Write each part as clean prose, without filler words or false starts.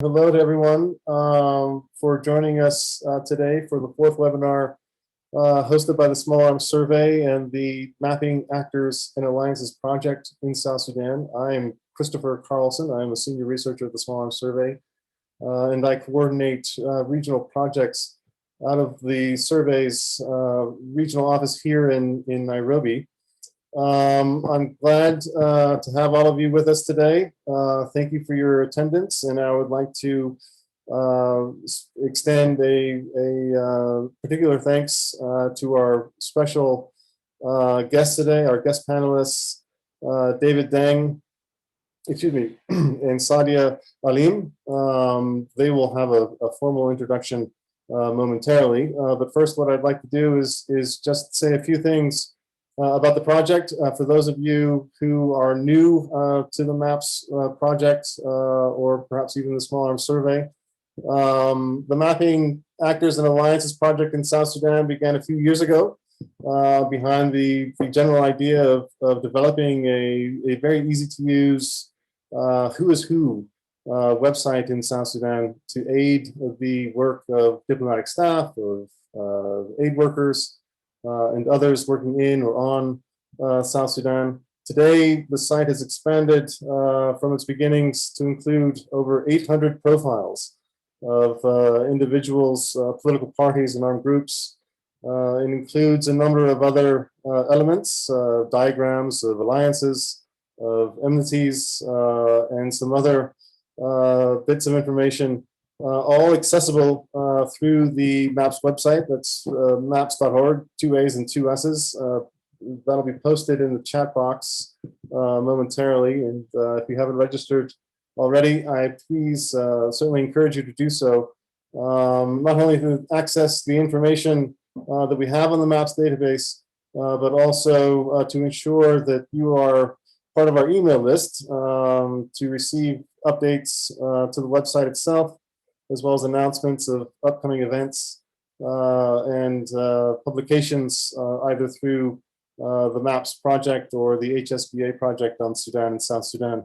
Hello to everyone for joining us today for the fourth webinar hosted by the Small Arms Survey and the Mapping Actors and Alliances Project in South Sudan. I'm Christopher Carlson. I'm a senior researcher at the Small Arms Survey, and I coordinate regional projects out of the survey's regional office here in Nairobi. I'm glad to have all of you with us today. Thank you for your attendance, and I would like to extend a particular thanks to our special guests today, our guest panelists, David Deng, and Saadia Aleem. They will have a formal introduction momentarily, but first what I'd like to do is just say a few things about the project. For those of you who are new to the MAAPSS project, or perhaps even the Small Arms Survey, the Mapping Actors and Alliances project in South Sudan began a few years ago behind the general idea of developing a very easy to use who is who website in South Sudan to aid the work of diplomatic staff, of aid workers, and others working in or on South Sudan. Today, the site has expanded from its beginnings to include over 800 profiles of individuals, political parties, and armed groups. It includes a number of other elements, diagrams of alliances, of enmities, and some other bits of information, all accessible through the MAAPSS website. That's maapps.org, 2 A's and 2 S's. That'll be posted in the chat box momentarily. And if you haven't registered already, I please certainly encourage you to do so. Not only to access the information that we have on the MAAPSS database, but also to ensure that you are part of our email list to receive updates to the website itself, as well as announcements of upcoming events and publications either through the MAAPSS project or the HSBA project on Sudan and South Sudan.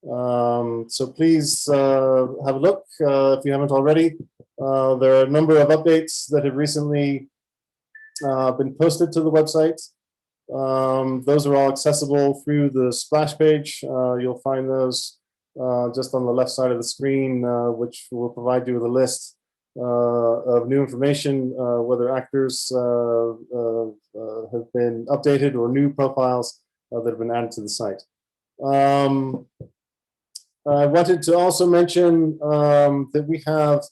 So please have a look if you haven't already. There are a number of updates that have recently been posted to the website. Those are all accessible through the splash page. You'll find those just on the left side of the screen, which will provide you with a list of new information, whether actors have been updated or new profiles that have been added to the site. I wanted to also mention that we have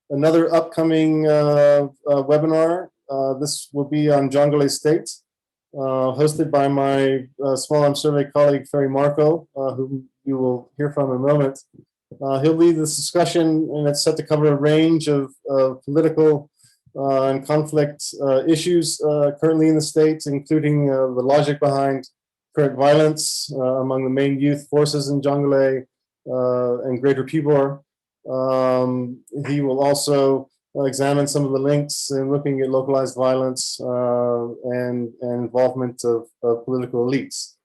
another upcoming webinar. This will be on Jonglei State, hosted by my Small Arms Survey colleague, Ferry Marco, who you will hear from in a moment. He'll lead this discussion, and it's set to cover a range of political and conflict issues currently in the state, including the logic behind current violence among the main youth forces in Jonglei and Greater Pibor. He will also examine some of the links in looking at localized violence and involvement of political elites.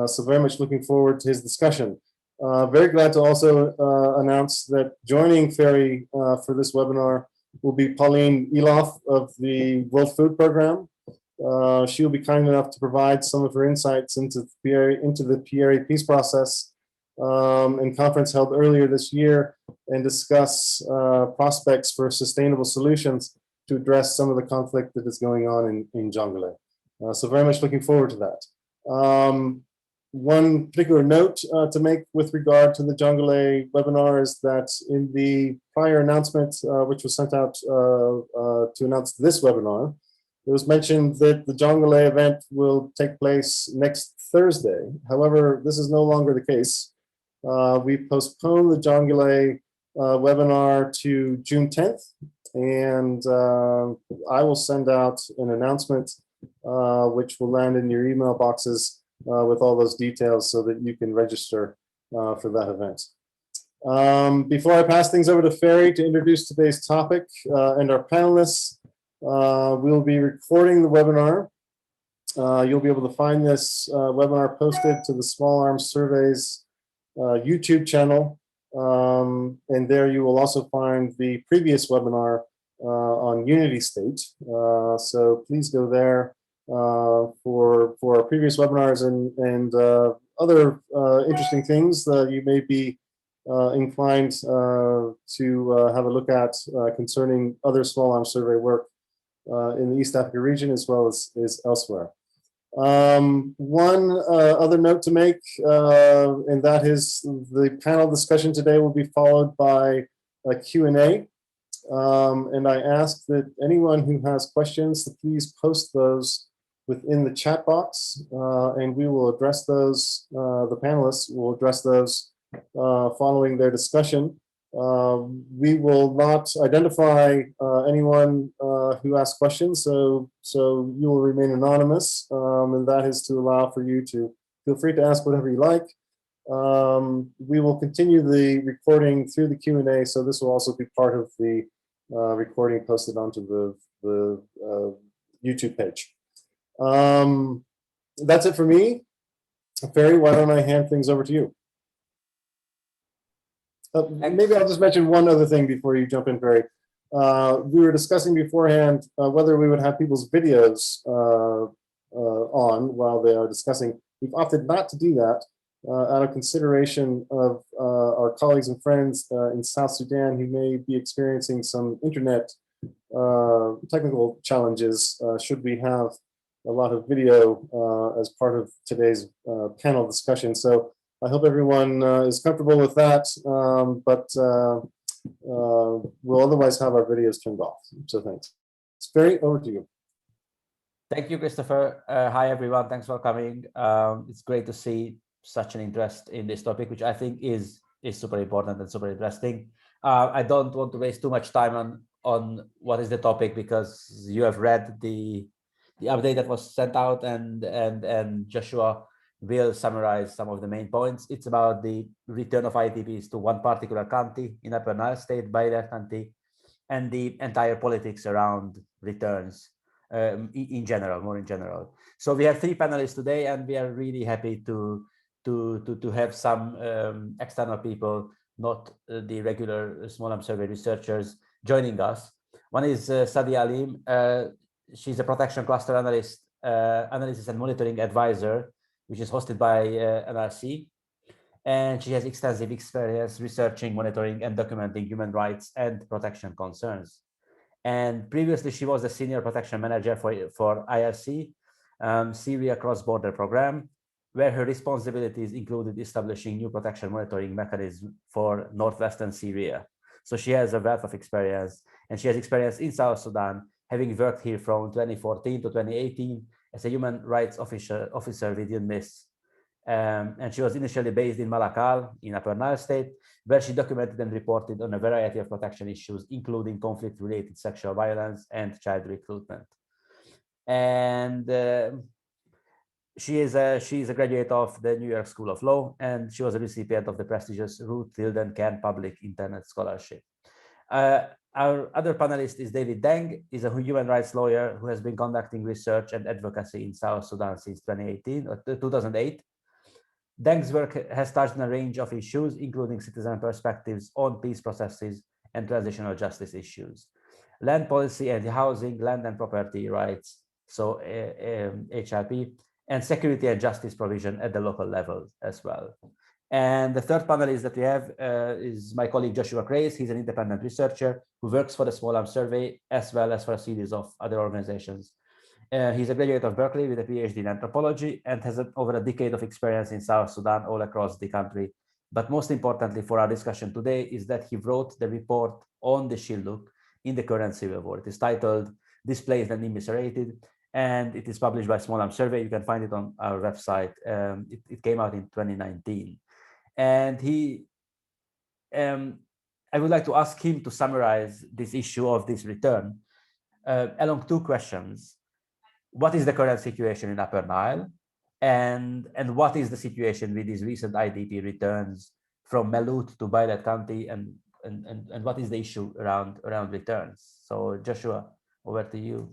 So very much looking forward to his discussion. Very glad to also announce that joining Ferry for this webinar will be Pauline Eloff of the World Food Program. She will be kind enough to provide some of her insights into the PRA peace process and conference held earlier this year, and discuss prospects for sustainable solutions to address some of the conflict that is going on in Jonglei. So very much looking forward to that. One particular note to make with regard to the Jonglei webinar is that in the prior announcement, which was sent out to announce this webinar, it was mentioned that the Jonglei event will take place next Thursday. However, this is no longer the case. We postponed the Jonglei webinar to June 10th, and I will send out an announcement which will land in your email boxes with all those details so that you can register for that event. Before I pass things over to Ferry to introduce today's topic and our panelists, we'll be recording the webinar. You'll be able to find this webinar posted to the Small Arms Survey's YouTube channel And there you will also find the previous webinar on Unity State. So please go there for our previous webinars and other interesting things that you may be inclined to have a look at concerning other small arms survey work in the East Africa region as well as elsewhere. One other note to make, and that is the panel discussion today will be followed by a Q&A. And I ask that anyone who has questions to please post those within the chat box, and we will address those, the panelists will address those following their discussion. We will not identify anyone who asks questions, so you will remain anonymous, and that is to allow for you to feel free to ask whatever you like. We will continue the recording through the Q&A, so this will also be part of the recording posted onto the YouTube page. That's it for me. Ferry, why don't I hand things over to you? Maybe I'll just mention one other thing before you jump in, Ferry. We were discussing beforehand whether we would have people's videos on while they are discussing. We've opted not to do that out of consideration of our colleagues and friends in South Sudan who may be experiencing some internet technical challenges should we have a lot of video as part of today's panel discussion. So I hope everyone is comfortable with that, but we'll otherwise have our videos turned off. So thanks. Ferry, over to you. Thank you, Christopher. Hi, everyone. Thanks for coming. It's great to see such an interest in this topic, which I think is super important and super interesting. I don't want to waste too much time on what is the topic, because you have read the update that was sent out, and Joshua will summarize some of the main points. It's about the return of IDPs to one particular county in Upper Nile state by that county, and the entire politics around returns in general, more in general. So we have three panelists today, and we are really happy to have some external people, not the regular small arms survey researchers, joining us. One is Saadia Aleem. She's a protection cluster analysis and monitoring advisor, which is hosted by NRC. And she has extensive experience researching, monitoring, and documenting human rights and protection concerns. And previously, she was the senior protection manager for IRC, Syria Cross-Border Program, where her responsibilities included establishing new protection monitoring mechanisms for northwestern Syria. So she has a wealth of experience, and she has experience in South Sudan, having worked here from 2014 to 2018 as a human rights officer with UNMISS. And she was initially based in Malacca in Upper Nile state, where she documented and reported on a variety of protection issues, including conflict-related sexual violence and child recruitment. And she is a graduate of the New York School of Law, and she was a recipient of the prestigious Ruth Tilden Kern Public Internet Scholarship. Our other panelist is David Deng. He's a human rights lawyer who has been conducting research and advocacy in South Sudan since 2008. Deng's work has touched on a range of issues, including citizen perspectives on peace processes and transitional justice issues, land policy and housing, land and property rights, so HRP, and security and justice provision at the local level as well. And the third panelist that we have is my colleague Joshua Craze. He's an independent researcher who works for the Small Arms Survey as well as for a series of other organizations. He's a graduate of Berkeley with a PhD in anthropology and has over a decade of experience in South Sudan all across the country. But most importantly for our discussion today is that he wrote the report on the Shilluk in the current civil war. It is titled Displaced and Immiserated, and it is published by Small Arms Survey. You can find it on our website. It came out in 2019. And I would like to ask him to summarize this issue of this return along two questions. What is the current situation in Upper Nile? And what is the situation with these recent IDP returns from Melut to Bailet County? And what is the issue around returns? So Joshua, over to you.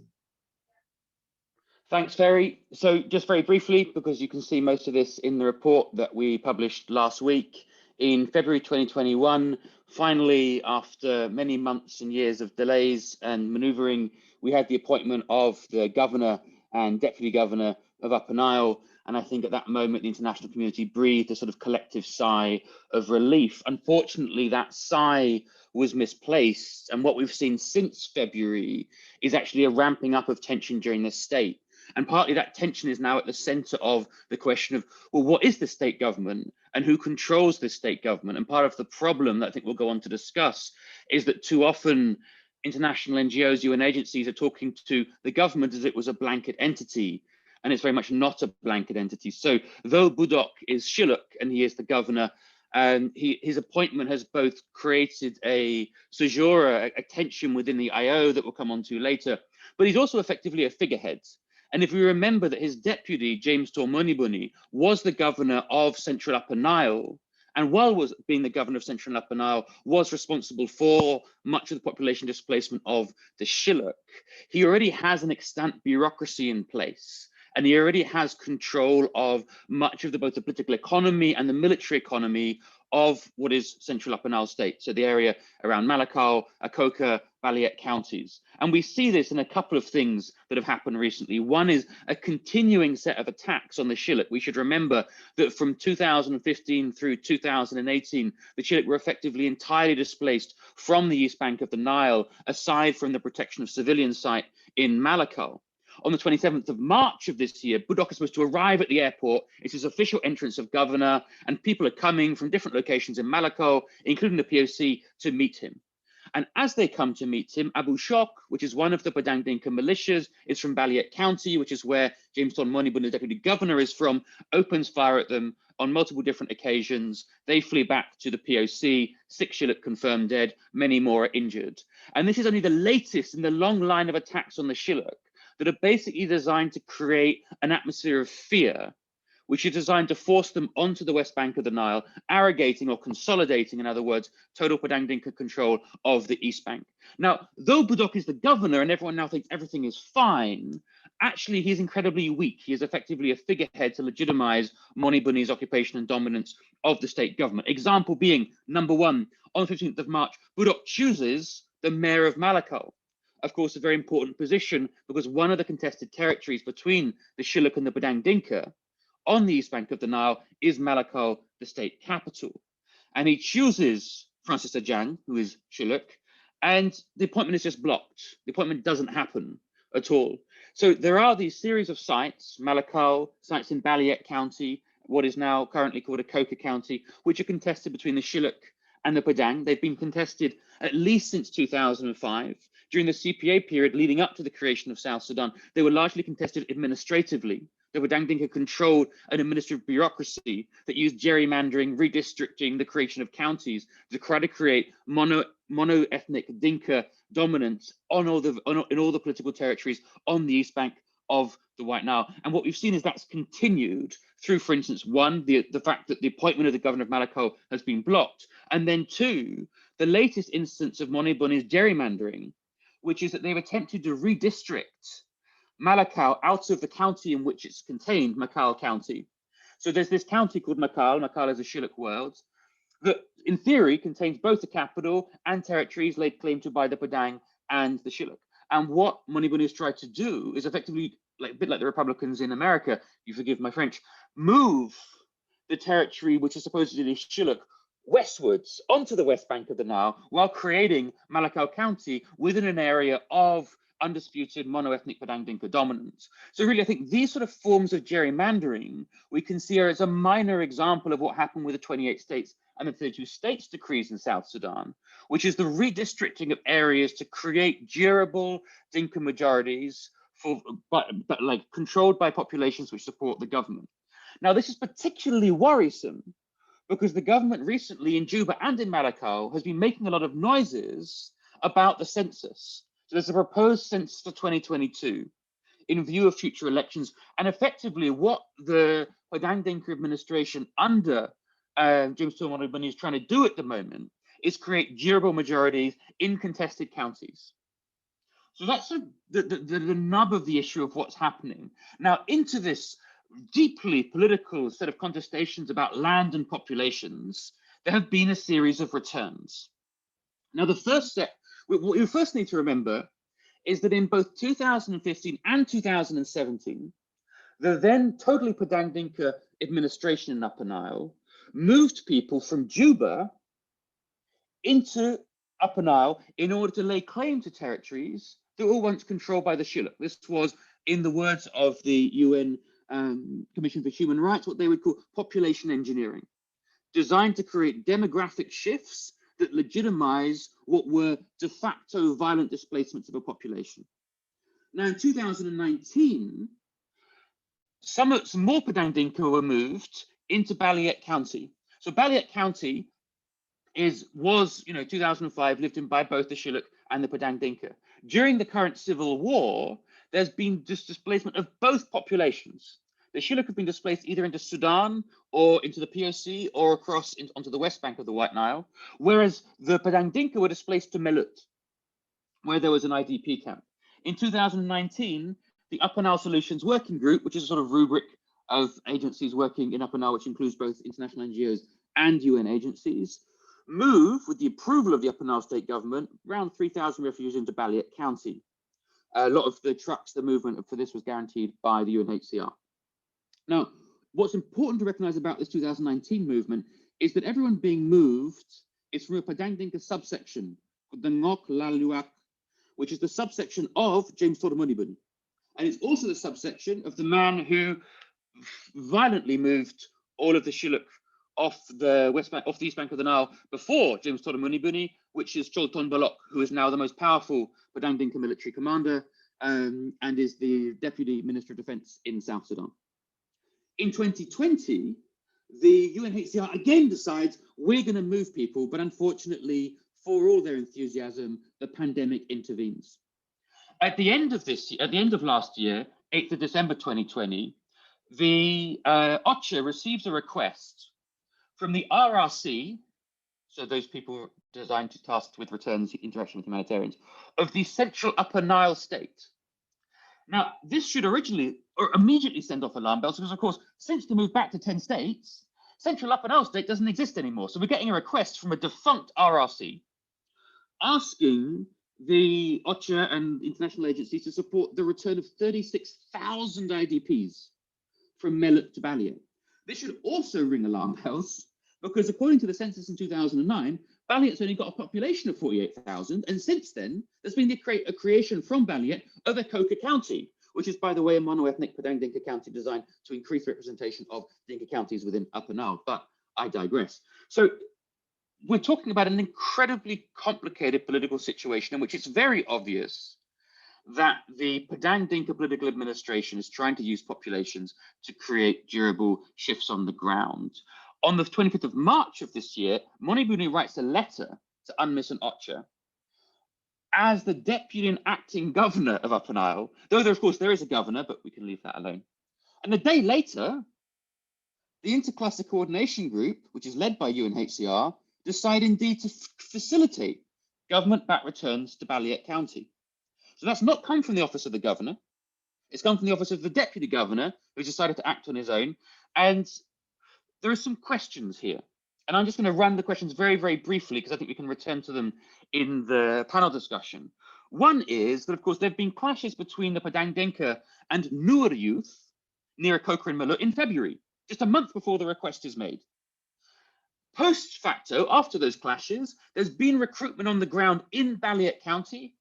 Thanks, Ferry. So just very briefly, because you can see most of this in the report that we published last week, in February 2021, finally, after many months and years of delays and maneuvering, we had the appointment of the governor and deputy governor of Upper Nile. And I think at that moment, the international community breathed a sort of collective sigh of relief. Unfortunately, that sigh was misplaced. And what we've seen since February is actually a ramping up of tension during the state. And partly that tension is now at the center of the question of, well, what is the state government and who controls this state government? And part of the problem that I think we'll go on to discuss is that too often international NGOs, UN agencies are talking to the government as if it was a blanket entity, and it's very much not a blanket entity. So though Budok is Shilluk and he is the governor, his appointment has both created a caesura, a tension within the IO that we'll come on to later, but he's also effectively a figurehead. And if we remember that his deputy, James Monibuni, was the governor of Central Upper Nile, and while was being the governor of Central Upper Nile, was responsible for much of the population displacement of the Shilluk, he already has an extant bureaucracy in place. And he already has control of much of both the political economy and the military economy of what is Central Upper Nile state. So the area around Malacca, Akoka, Baliet counties. And we see this in a couple of things that have happened recently. One is a continuing set of attacks on the Shilluk. We should remember that from 2015 through 2018, the Shilluk were effectively entirely displaced from the east bank of the Nile, aside from the protection of civilian site in Malacca. On the 27th of March of this year, Budok is supposed to arrive at the airport. It's his official entrance of governor, and people are coming from different locations in Malacca, including the POC, to meet him. And as they come to meet him, Abu Shok, which is one of the Padang Dinka militias, is from Baliet County, which is where James Monibuni, the deputy governor, is from, opens fire at them on multiple different occasions. They flee back to the POC, 6 Shilluk confirmed dead, many more are injured. And this is only the latest in the long line of attacks on the Shilluk that are basically designed to create an atmosphere of fear, which is designed to force them onto the west bank of the Nile, arrogating or consolidating, in other words, total Padang Dinka control of the east bank. Now, though Budok is the governor and everyone now thinks everything is fine, actually he's incredibly weak. He is effectively a figurehead to legitimize Monibuni's occupation and dominance of the state government. Example being, number one, on the 15th of March, Budok chooses the mayor of Malacca. Of course, a very important position because one of the contested territories between the Shilluk and the Padang Dinka on the east bank of the Nile is Malacca, the state capital. And he chooses Francis Ajang, who is Shilluk, and the appointment is just blocked. The appointment doesn't happen at all. So there are these series of sites, Malacca, sites in Baliet County, what is now currently called Akoka County, which are contested between the Shilluk and the Padang. They've been contested at least since 2005. During the CPA period leading up to the creation of South Sudan, they were largely contested administratively. The Padang Dinka controlled an administrative bureaucracy that used gerrymandering, redistricting, the creation of counties to try to create mono-ethnic Dinka dominance in all the political territories on the east bank of the White Nile. And what we've seen is that's continued through, for instance, one, the fact that the appointment of the governor of Malacca has been blocked, and then two, the latest instance of Monibuni's gerrymandering, which is that they've attempted to redistrict Malacca out of the county in which it's contained, Makal County. So there's this county called Makal. Makal is a Shilluk word that in theory contains both the capital and territories laid claim to by the Padang and the Shilluk. And what Monibuni has tried to do is effectively, a bit like the Republicans in America, you forgive my French, move the territory which is supposedly Shilluk westwards onto the west bank of the Nile while creating Malacca County within an area of undisputed mono-ethnic Padang Dinka dominance. So really, I think these sort of forms of gerrymandering we can see as a minor example of what happened with the 28 states and the 32 states decrees in South Sudan, which is the redistricting of areas to create durable Dinka majorities controlled by populations which support the government. Now, this is particularly worrisome because the government recently in Juba and in Malacca has been making a lot of noises about the census. So there's a proposed census for 2022 in view of future elections. And effectively what the Padang Dinka administration under James Monibuni is trying to do at the moment is create durable majorities in contested counties. So that's the nub of the issue of what's happening. Now into this deeply political set of contestations about land and populations, there have been a series of returns. Now, the first step, what you first need to remember is that in both 2015 and 2017, the then totally Padang Dinka administration in Upper Nile moved people from Juba into Upper Nile in order to lay claim to territories that were once controlled by the Shilluk. This was, in the words of the UN Commission for Human Rights, what they would call population engineering, designed to create demographic shifts that legitimize what were de facto violent displacements of a population. Now, in 2019, some more Padang Dinka were moved into Balliet County. So Balliet County was 2005, lived in by both the Shilluk and the Padang Dinka. During the current civil war, there's been displacement of both populations. The Shilluk have been displaced either into Sudan or into the POC or across onto the west bank of the White Nile, whereas the Padang Dinka were displaced to Melut, where there was an IDP camp. In 2019, the Upper Nile Solutions Working Group, which is a sort of rubric of agencies working in Upper Nile, which includes both international NGOs and UN agencies, move, with the approval of the Upper Nile state government, around 3,000 refugees into Balliet County. A lot of the trucks, the movement for this was guaranteed by the UNHCR. Now, what's important to recognize about this 2019 movement is that everyone being moved is from a Padang Dinka subsection, the Ngok Laluak, which is the subsection of James Todomonibun. And it's also the subsection of the man who violently moved all of the Shilluk off the west bank, off the east bank of the Nile before James Todomonibuni, which is Cholton Balok, who is now the most powerful Padang Dinka military commander and is the Deputy Minister of Defense in South Sudan. In 2020, the UNHCR again decides we're going to move people, but unfortunately, for all their enthusiasm, the pandemic intervenes. At the end of last year, 8th of December 2020, the OCHA receives a request from the RRC, so those people designed to tasked with returns, interaction with humanitarians, of the Central Upper Nile state. Now, this should immediately send off alarm bells because, of course, since the move back to 10 states, Central Upper Nile state doesn't exist anymore. So we're getting a request from a defunct RRC asking the OCHA and international agencies to support the return of 36,000 IDPs from Melut to Balliet. This should also ring alarm bells because according to the census in 2009, Balliet's only got a population of 48,000, and since then, there's been a creation from Balliet of Ekoka County, which is, by the way, a mono-ethnic Padang Dinka county designed to increase representation of Dinka counties within Upper Nile, but I digress. So we're talking about an incredibly complicated political situation in which it's very obvious that the Padang Dinka political administration is trying to use populations to create durable shifts on the ground. On the 25th of March of this year, Monibuni writes a letter to UNMISS and OCHA as the deputy and acting governor of Upper Nile, though there, of course, there is a governor, but we can leave that alone. And a day later, the Intercluster Coordination Group, which is led by UNHCR, decide indeed to facilitate government-backed returns to Balliet County. So that's not come from the office of the governor. It's come from the office of the deputy governor, who's decided to act on his own. And there are some questions here. And I'm just going to run the questions very, very briefly, because I think we can return to them in the panel discussion. One is that, of course, there have been clashes between the Padang Dinka and Nur youth near Ekoka and Melut in February, just a month before the request is made. Post facto, after those clashes, there's been recruitment on the ground in Balliet County,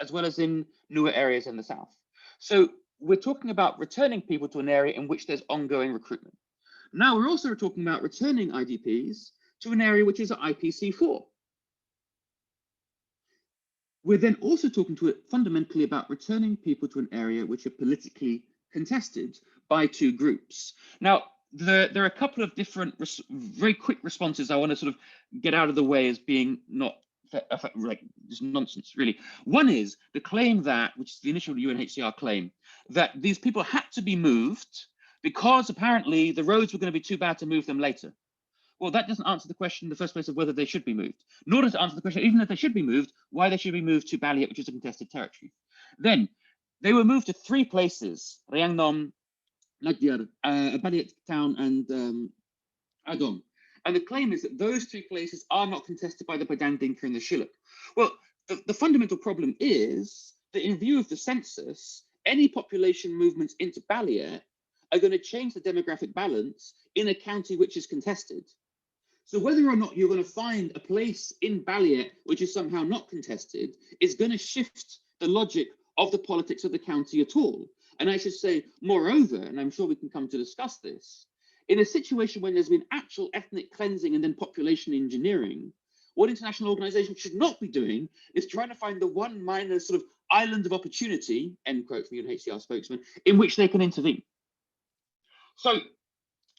as well as in newer areas in the south. So we're talking about returning people to an area in which there's ongoing recruitment. Now we're also talking about returning IDPs to an area which is at IPC4. We're then also talking fundamentally about returning people to an area which are politically contested by two groups. Now, there are a couple of different very quick responses I want to sort of get out of the way as being not like just nonsense, really. One is the claim that, which is the initial UNHCR claim, that these people had to be moved because apparently the roads were going to be too bad to move them later. Well, that doesn't answer the question in the first place of whether they should be moved, nor does it answer the question, even if they should be moved, why they should be moved to Balliet, which is a contested territory. Then they were moved to three places: Rayangnom, Nagyar, Balliet town, and Agong. And the claim is that those three places are not contested by the Padang Dinka and the Shilluk. Well, the fundamental problem is that in view of the census, any population movements into Balliet are going to change the demographic balance in a county which is contested. So whether or not you're going to find a place in Balliet which is somehow not contested is going to shift the logic of the politics of the county at all. And I should say, moreover, and I'm sure we can come to discuss this, in a situation when there's been actual ethnic cleansing and then population engineering, what international organizations should not be doing is trying to find the one minor sort of island of opportunity, end quote from the UNHCR spokesman, in which they can intervene. So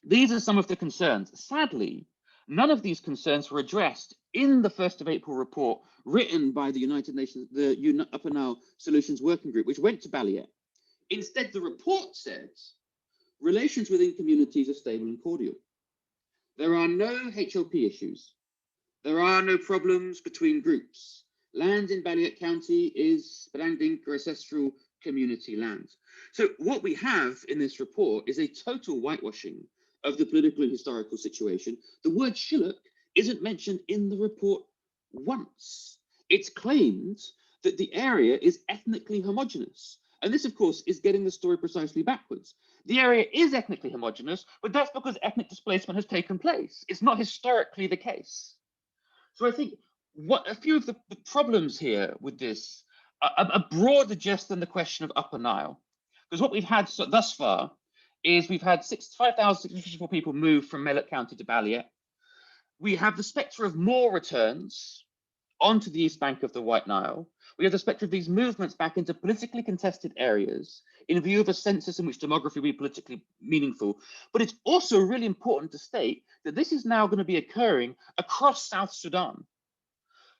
these are some of the concerns. Sadly, none of these concerns were addressed in the 1st of April report written by the United Nations, the Upper Nile Solutions Working Group, which went to Balliet. Instead, the report said, relations within communities are stable and cordial. There are no HLP issues. There are no problems between groups. Land in Balliet County is Padang Dinka ancestral community land. So what we have in this report is a total whitewashing of the political and historical situation. The word Shilluk isn't mentioned in the report once. It's claimed that the area is ethnically homogenous. And this, of course, is getting the story precisely backwards. The area is ethnically homogenous, but that's because ethnic displacement has taken place. It's not historically the case. So I think a few of the problems here with this are broader just than the question of Upper Nile. Because what we've had thus far is we've had 5,654 people move from Malacca County to Balliet. We have the spectre of more returns onto the east bank of the White Nile. We have the spectre of these movements back into politically contested areas in view of a census in which demography will be politically meaningful. But it's also really important to state that this is now going to be occurring across South Sudan.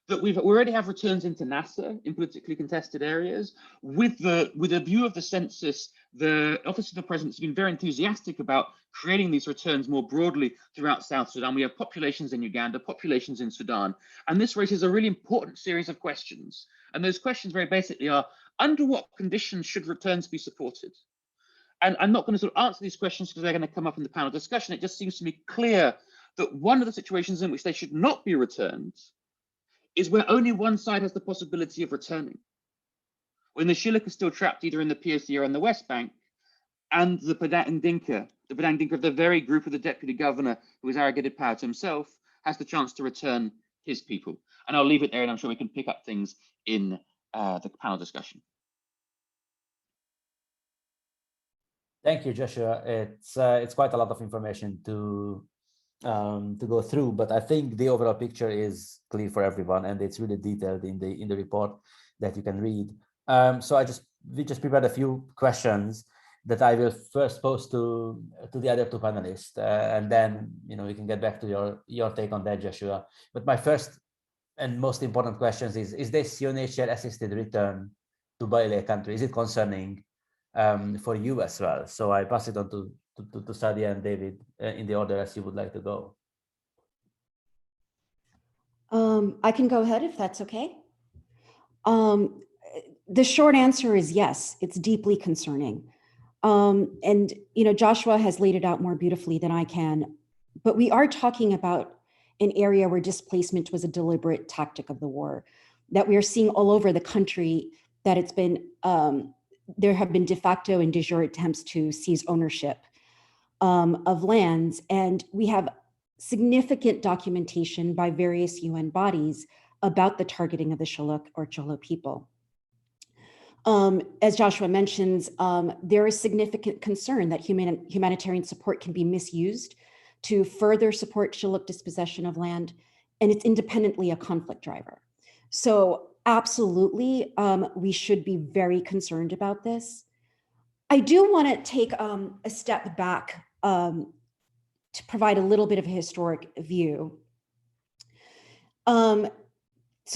That we already have returns into Nasser in politically contested areas. With a view of the census, the Office of the President has been very enthusiastic about creating these returns more broadly throughout South Sudan. We have populations in Uganda, populations in Sudan, and this raises a really important series of questions. And those questions very basically are, under what conditions should returns be supported? And I'm not going to sort of answer these questions because they're going to come up in the panel discussion. It just seems to me clear that one of the situations in which they should not be returned is where only one side has the possibility of returning. When the Shilluk is still trapped either in the POC or on the West Bank, and the Padang Dinka of the very group of the deputy governor who has arrogated power to himself, has the chance to return his people. And I'll leave it there, and I'm sure we can pick up things in the panel discussion. Thank you, Joshua. It's quite a lot of information to go through, but I think the overall picture is clear for everyone, and it's really detailed in the report that you can read. So we just prepared a few questions that I will first pose to the other two panelists, and then we can get back to your take on that, Joshua. But my first and most important question is this UNHCR assisted return to Balliet country, is it concerning for you as well? So I pass it on to Saadia and David in the order as you would like to go. I can go ahead if that's okay. The short answer is yes, it's deeply concerning. And Joshua has laid it out more beautifully than I can, but we are talking about an area where displacement was a deliberate tactic of the war, that we are seeing all over the country, that it's been, there have been de facto and de jure attempts to seize ownership of lands. And we have significant documentation by various UN bodies about the targeting of the Shilluk or Cholo people. As Joshua mentions, there is significant concern that humanitarian support can be misused to further support Shilluk dispossession of land, and it's independently a conflict driver. So absolutely, we should be very concerned about this. I do want to take a step back to provide a little bit of a historic view so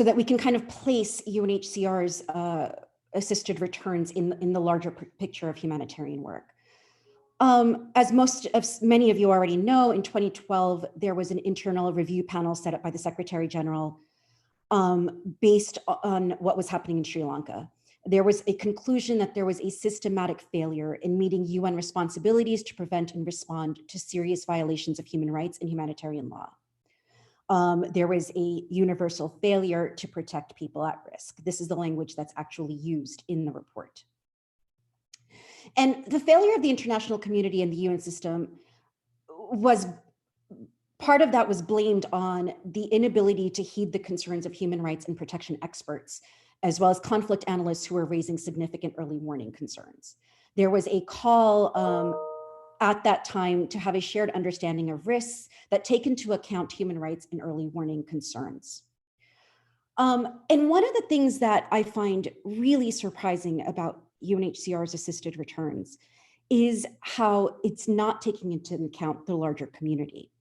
that we can kind of place UNHCR's assisted returns in the larger picture of humanitarian work. As many of you already know, in 2012, there was an internal review panel set up by the Secretary General based on what was happening in Sri Lanka. There was a conclusion that there was a systematic failure in meeting UN responsibilities to prevent and respond to serious violations of human rights and humanitarian law. There was a universal failure to protect people at risk. This is the language that's actually used in the report. And the failure of the international community and the UN system was, part of that was blamed on the inability to heed the concerns of human rights and protection experts, as well as conflict analysts who were raising significant early warning concerns. There was a call at that time to have a shared understanding of risks that take into account human rights and early warning concerns. And one of the things that I find really surprising about UNHCR's assisted returns is how it's not taking into account the larger community,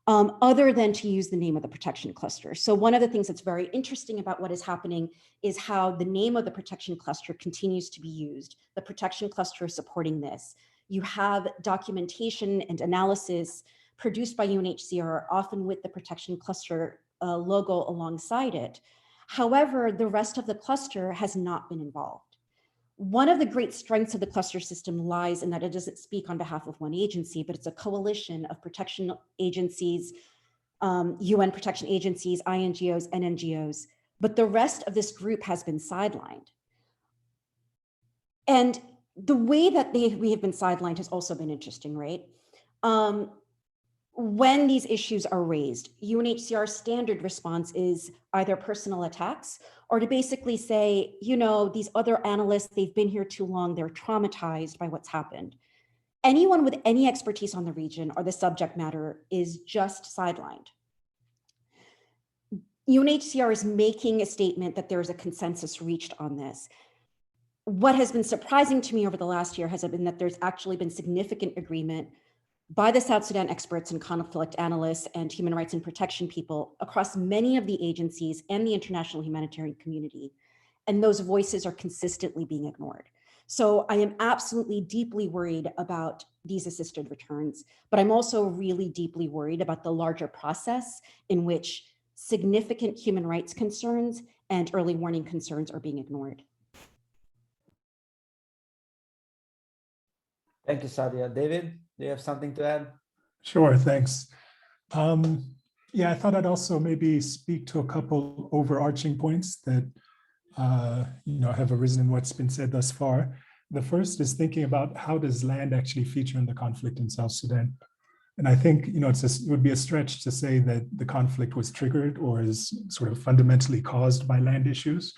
other than to use the name of the protection cluster. So one of the things that's very interesting about what is happening is how the name of the protection cluster continues to be used. The protection cluster is supporting this. You have documentation and analysis produced by UNHCR, often with the protection cluster logo alongside it. However, the rest of the cluster has not been involved. One of the great strengths of the cluster system lies in that it doesn't speak on behalf of one agency, but it's a coalition of protection agencies, UN protection agencies, INGOs, and NGOs. But the rest of this group has been sidelined. And the way that we have been sidelined has also been interesting, right? When these issues are raised, UNHCR's standard response is either personal attacks or to basically say, you know, these other analysts, they've been here too long, they're traumatized by what's happened. Anyone with any expertise on the region or the subject matter is just sidelined. UNHCR is making a statement that there is a consensus reached on this. What has been surprising to me over the last year has been that there's actually been significant agreement by the South Sudan experts and conflict analysts and human rights and protection people across many of the agencies and the international humanitarian community. And those voices are consistently being ignored. So I am absolutely deeply worried about these assisted returns, but I'm also really deeply worried about the larger process in which significant human rights concerns and early warning concerns are being ignored. Thank you, Saadia. David, do you have something to add? Sure, thanks. Yeah, I thought I'd also maybe speak to a couple overarching points that have arisen in what's been said thus far. The first is thinking about how does land actually feature in the conflict in South Sudan? And I think it would be a stretch to say that the conflict was triggered or is sort of fundamentally caused by land issues.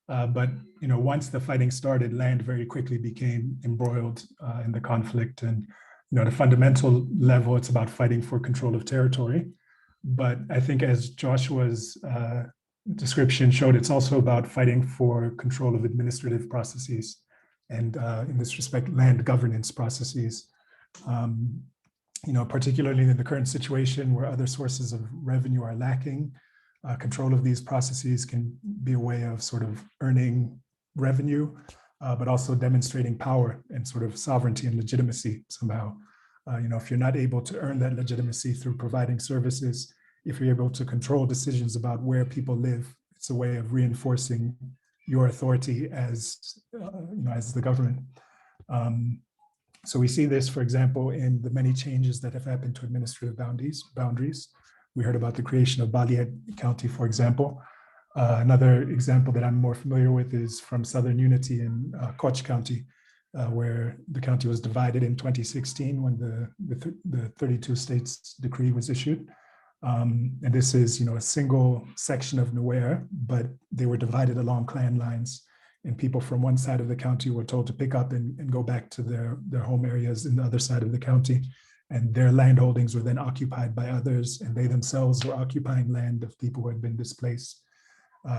But once the fighting started, land very quickly became embroiled in the conflict. And at a fundamental level, it's about fighting for control of territory. But I think as Joshua's description showed, it's also about fighting for control of administrative processes and in this respect, land governance processes. Particularly in the current situation where other sources of revenue are lacking, control of these processes can be a way of sort of earning revenue, but also demonstrating power and sort of sovereignty and legitimacy somehow. If you're not able to earn that legitimacy through providing services, if you're able to control decisions about where people live, it's a way of reinforcing your authority as the government. So we see this, for example, in the many changes that have happened to administrative boundaries. We heard about the creation of Baliad County, for example. Another example that I'm more familiar with is from Southern Unity in Koch County, where the county was divided in 2016 when the 32 states decree was issued. And this is, a single section of Nuer, but they were divided along clan lines. And people from one side of the county were told to pick up and go back to their home areas in the other side of the county. And their land holdings were then occupied by others, and they themselves were occupying land of people who had been displaced.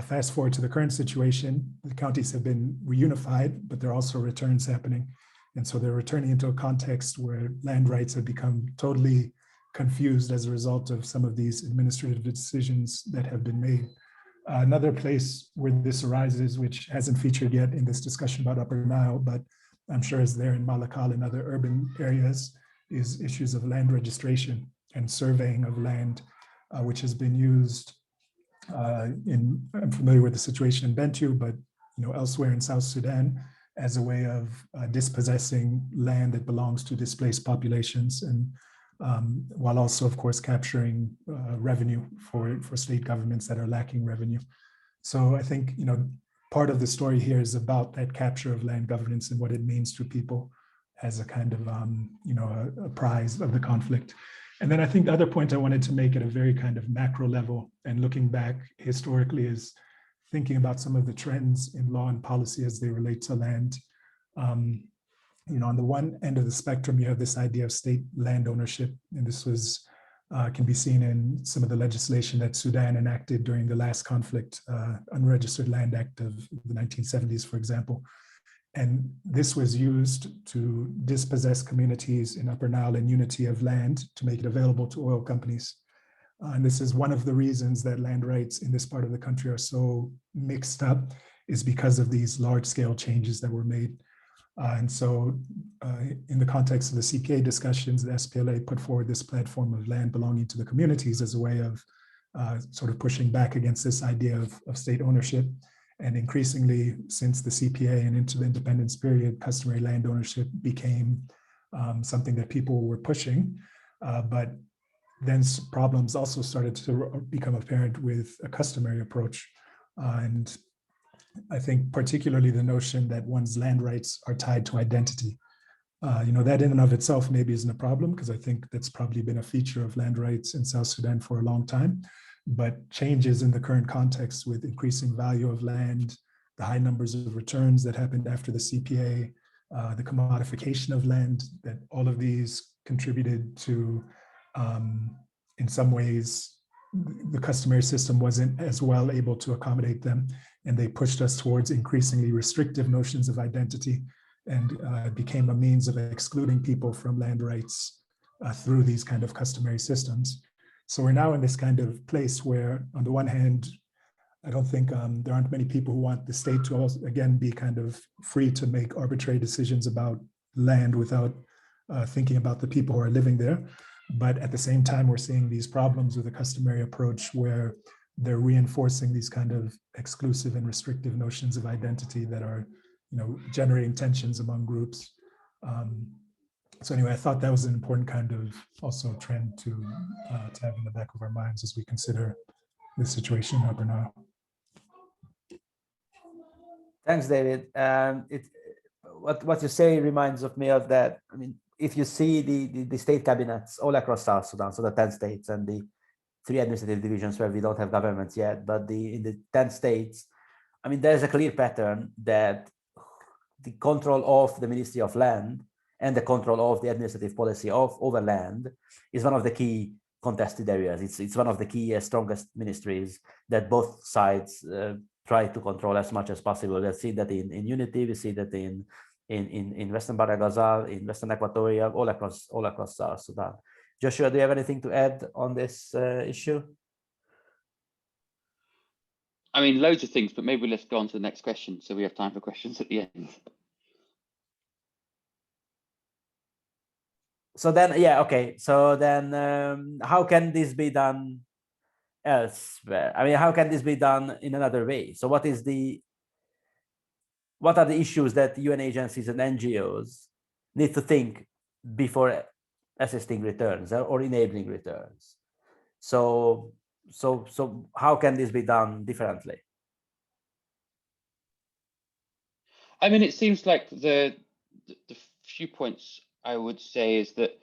Fast forward to the current situation, the counties have been reunified, but there are also returns happening. And so they're returning into a context where land rights have become totally confused as a result of some of these administrative decisions that have been made. Another place where this arises, which hasn't featured yet in this discussion about Upper Nile, but I'm sure is there in Malacca and other urban areas, is issues of land registration and surveying of land, which has been used I'm familiar with the situation in Bentiu, but elsewhere in South Sudan as a way of dispossessing land that belongs to displaced populations, and while also, of course, capturing revenue for state governments that are lacking revenue. So I think, part of the story here is about that capture of land governance and what it means to people as a kind of, a prize of the conflict. And then I think the other point I wanted to make at a very kind of macro level and looking back historically is thinking about some of the trends in law and policy as they relate to land. On the one end of the spectrum, you have this idea of state land ownership, and this was can be seen in some of the legislation that Sudan enacted during the last conflict, Unregistered Land Act of the 1970s, for example. And this was used to dispossess communities in Upper Nile and Unity of land to make it available to oil companies. And this is one of the reasons that land rights in this part of the country are so mixed up, is because of these large-scale changes that were made. And so in the context of the CPA discussions, the SPLA put forward this platform of land belonging to the communities as a way of sort of pushing back against this idea of state ownership. And increasingly, since the CPA and into the independence period, customary land ownership became something that people were pushing. But then problems also started to become apparent with a customary approach. And I think particularly the notion that one's land rights are tied to identity. That in and of itself maybe isn't a problem, because I think that's probably been a feature of land rights in South Sudan for a long time. But changes in the current context with increasing value of land, the high numbers of returns that happened after the CPA, the commodification of land, that all of these contributed to, in some ways, the customary system wasn't as well able to accommodate them. And they pushed us towards increasingly restrictive notions of identity, and became a means of excluding people from land rights through these kind of customary systems. So we're now in this kind of place where, on the one hand, I don't think there aren't many people who want the state to also, again, be kind of free to make arbitrary decisions about land without thinking about the people who are living there. But at the same time, we're seeing these problems with the customary approach where they're reinforcing these kind of exclusive and restrictive notions of identity that are, generating tensions among groups. So anyway, I thought that was an important kind of also trend to have in the back of our minds as we consider the situation in Upper Nile. Thanks, David. What you say reminds me of that. I mean, if you see the state cabinets all across South Sudan, so the 10 states and the 3 administrative divisions where we don't have governments yet, but in the 10 states, I mean, there's a clear pattern that the control of the Ministry of Land and the control of the administrative policy over land is one of the key contested areas. It's one of the key strongest ministries that both sides try to control as much as possible. We see that in Unity, we see that in Western Bahr el Ghazal, in Western Equatoria, all across South Sudan. Joshua, do you have anything to add on this issue? I mean, loads of things, but maybe let's go on to the next question so we have time for questions at the end. So then, yeah, okay. So then how can this be done elsewhere? I mean, how can this be done in another way? So what are the issues that UN agencies and NGOs need to think before assisting returns or enabling returns? So how can this be done differently? I mean, it seems like the few points I would say is that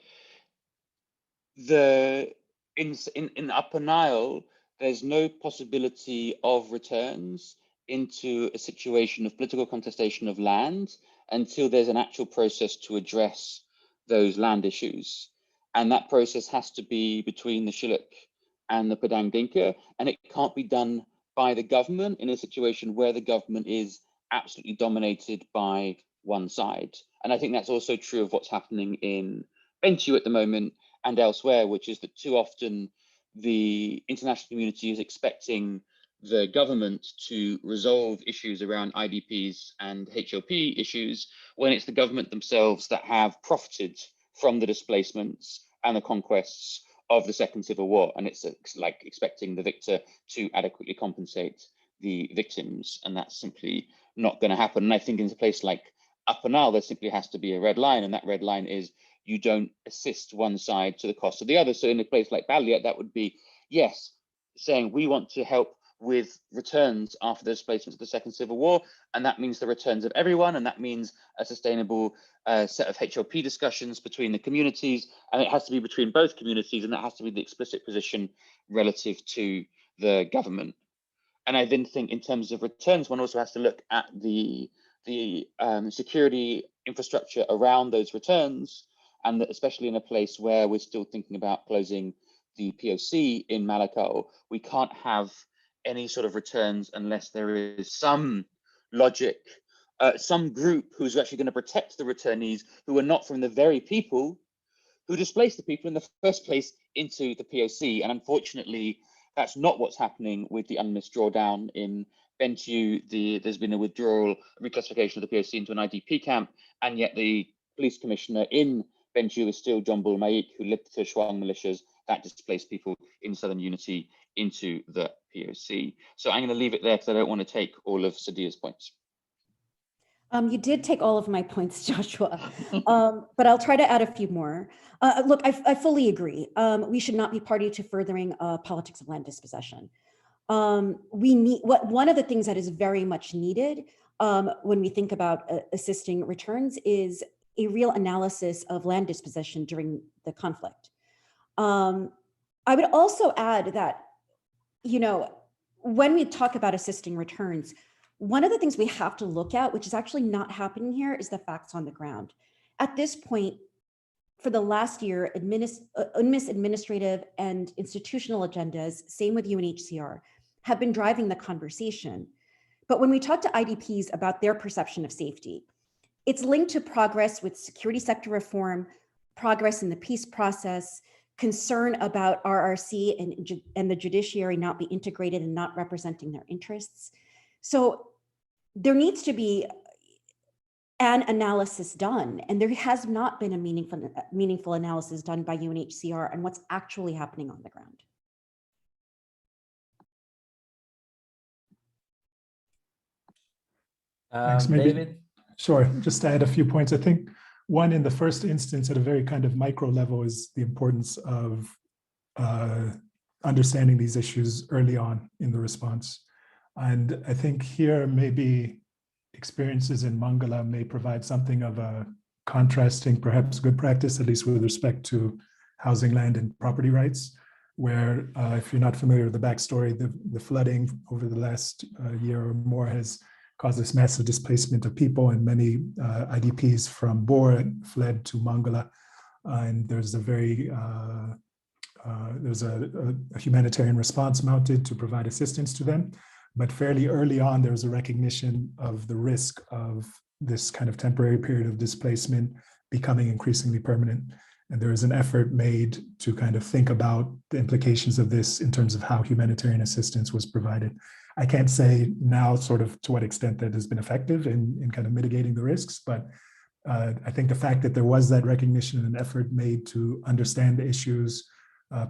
in Upper Nile, there's no possibility of returns into a situation of political contestation of land until there's an actual process to address those land issues. And that process has to be between the Shilluk and the Padang Dinka, and it can't be done by the government in a situation where the government is absolutely dominated by one side. And I think that's also true of what's happening in Bentiu at the moment and elsewhere, which is that too often the international community is expecting the government to resolve issues around IDPs and HLP issues when it's the government themselves that have profited from the displacements and the conquests of the Second Civil War. And it's like expecting the victor to adequately compensate the victims, and that's simply not going to happen. And I think in a place like Upper Nile, there simply has to be a red line, and that red line is you don't assist one side to the cost of the other. So in a place like Balliet, that would be, yes, saying we want to help with returns after the displacement of the Second Civil War, and that means the returns of everyone, and that means a sustainable set of HLP discussions between the communities, and it has to be between both communities, and that has to be the explicit position relative to the government. And I then think in terms of returns, one also has to look at the security infrastructure around those returns, and especially in a place where we're still thinking about closing the POC in Malacca, we can't have any sort of returns unless there is some logic, some group who's actually going to protect the returnees who are not from the very people who displaced the people in the first place into the POC. And unfortunately, that's not what's happening with the UNMISS drawdown in Bentiu. There's been a withdrawal, reclassification of the POC into an IDP camp, and yet the police commissioner in Bentiu is still John Bull Maik, who led the Shuang militias that displaced people in Southern Unity into the POC. So I'm going to leave it there because I don't want to take all of Saadia's points. You did take all of my points, Joshua, but I'll try to add a few more. Look, I fully agree. We should not be party to furthering politics of land dispossession. We need one of the things that is very much needed when we think about assisting returns is a real analysis of land dispossession during the conflict. I would also add that, you know, when we talk about assisting returns, one of the things we have to look at, which is actually not happening here, is the facts on the ground. At this point, for the last year, UNMISS administrative and institutional agendas, same with UNHCR, have been driving the conversation. But when we talk to IDPs about their perception of safety, it's linked to progress with security sector reform, progress in the peace process, concern about RRC and the judiciary not be integrated and not representing their interests. So there needs to be an analysis done, and there has not been a meaningful analysis done by UNHCR on what's actually happening on the ground. Thanks, David? Sure, just to add a few points. I think one, in the first instance, at a very kind of micro level, is the importance of understanding these issues early on in the response. And I think here maybe experiences in Mangala may provide something of a contrasting, perhaps good practice, at least with respect to housing, land, and property rights, where if you're not familiar with the backstory, the flooding over the last year or more has caused this massive displacement of people, and many IDPs from Bor fled to Mangala. And there's a very there's a humanitarian response mounted to provide assistance to them. But fairly early on, there was a recognition of the risk of this kind of temporary period of displacement becoming increasingly permanent. And there was an effort made to kind of think about the implications of this in terms of how humanitarian assistance was provided. I can't say now sort of to what extent that has been effective in kind of mitigating the risks, but I think the fact that there was that recognition and an effort made to understand the issues,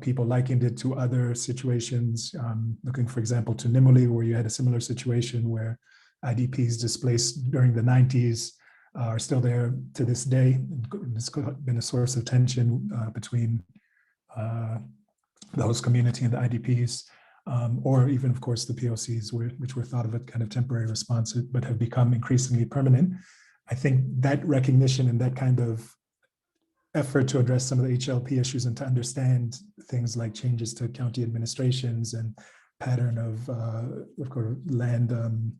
people likened it to other situations, looking, for example, to Nimuli, where you had a similar situation where IDPs displaced during the 90s are still there to this day. It's been a source of tension between the host community and the IDPs, or even, of course, the POCs, which were thought of as kind of temporary response, but have become increasingly permanent. I think that recognition and that kind of effort to address some of the HLP issues and to understand things like changes to county administrations and pattern of course, land,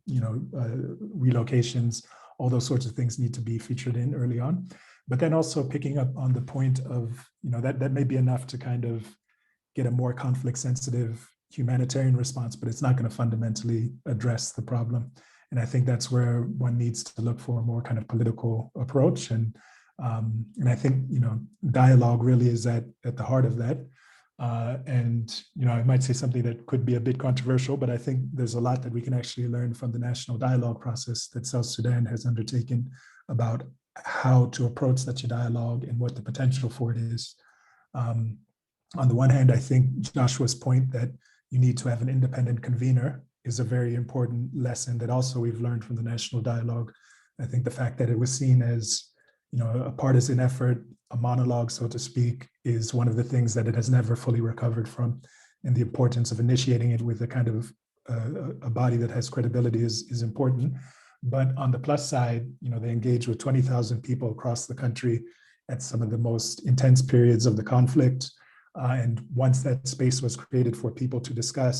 relocations, all those sorts of things need to be featured in early on. But then also picking up on the point of, that may be enough to kind of get a more conflict sensitive humanitarian response, but it's not going to fundamentally address the problem. And I think that's where one needs to look for a more kind of political approach. And I think, dialogue really is at the heart of that. And I might say something that could be a bit controversial, but I think there's a lot that we can actually learn from the national dialogue process that South Sudan has undertaken about how to approach such a dialogue and what the potential for it is. On the one hand, I think Joshua's point that you need to have an independent convener is a very important lesson that also we've learned from the national dialogue. I think the fact that it was seen as, a partisan effort, a monologue, so to speak, is one of the things that it has never fully recovered from. And the importance of initiating it with a kind of a body that has credibility is important. But on the plus side, they engaged with 20,000 people across the country at some of the most intense periods of the conflict. And once that space was created for people to discuss,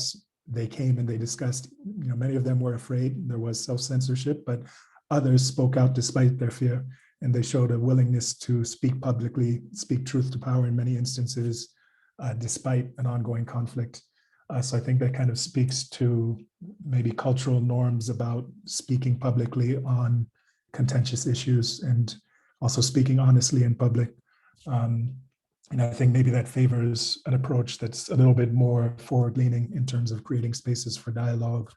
they came and they discussed. Many of them were afraid. There was self-censorship, but others spoke out despite their fear. And they showed a willingness to speak publicly, speak truth to power in many instances, despite an ongoing conflict. So I think that kind of speaks to maybe cultural norms about speaking publicly on contentious issues and also speaking honestly in public. And I think maybe that favors an approach that's a little bit more forward-leaning in terms of creating spaces for dialogue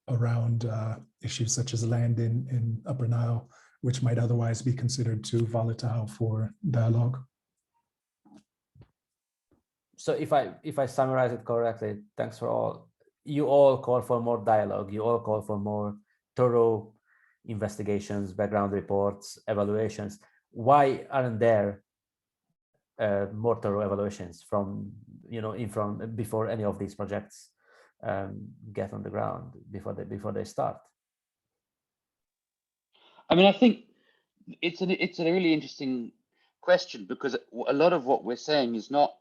around issues such as land in Upper Nile, which might otherwise be considered too volatile for dialogue. So if I summarize it correctly, thanks for all. You all call for more dialogue. You all call for more thorough investigations, background reports, evaluations. Why aren't there more thorough evaluations from before any of these projects get on the ground, before they start? I mean, I think it's a really interesting question, because a lot of what we're saying is not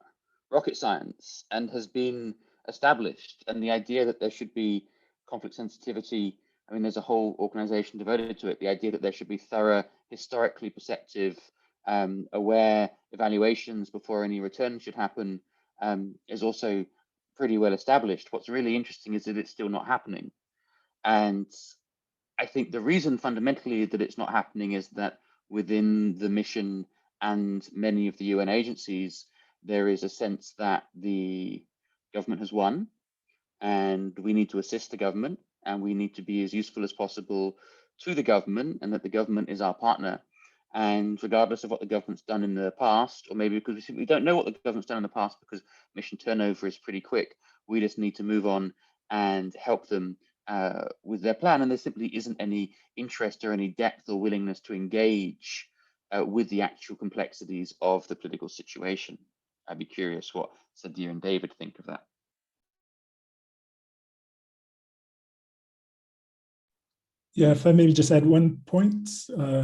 rocket science and has been established. And the idea that there should be conflict sensitivity, I mean, there's a whole organization devoted to it. The idea that there should be thorough, historically perceptive, aware evaluations before any return should happen is also pretty well established. What's really interesting is that it's still not happening. And I think the reason fundamentally that it's not happening is that within the mission and many of the UN agencies, there is a sense that the government has won and we need to assist the government and we need to be as useful as possible to the government, and that the government is our partner. And regardless of what the government's done in the past, or maybe because we simply don't know what the government's done in the past because mission turnover is pretty quick, we just need to move on and help them with their plan. And there simply isn't any interest or any depth or willingness to engage with the actual complexities of the political situation. I'd be curious what Saadia and David think of that. Yeah, if I maybe just add one point,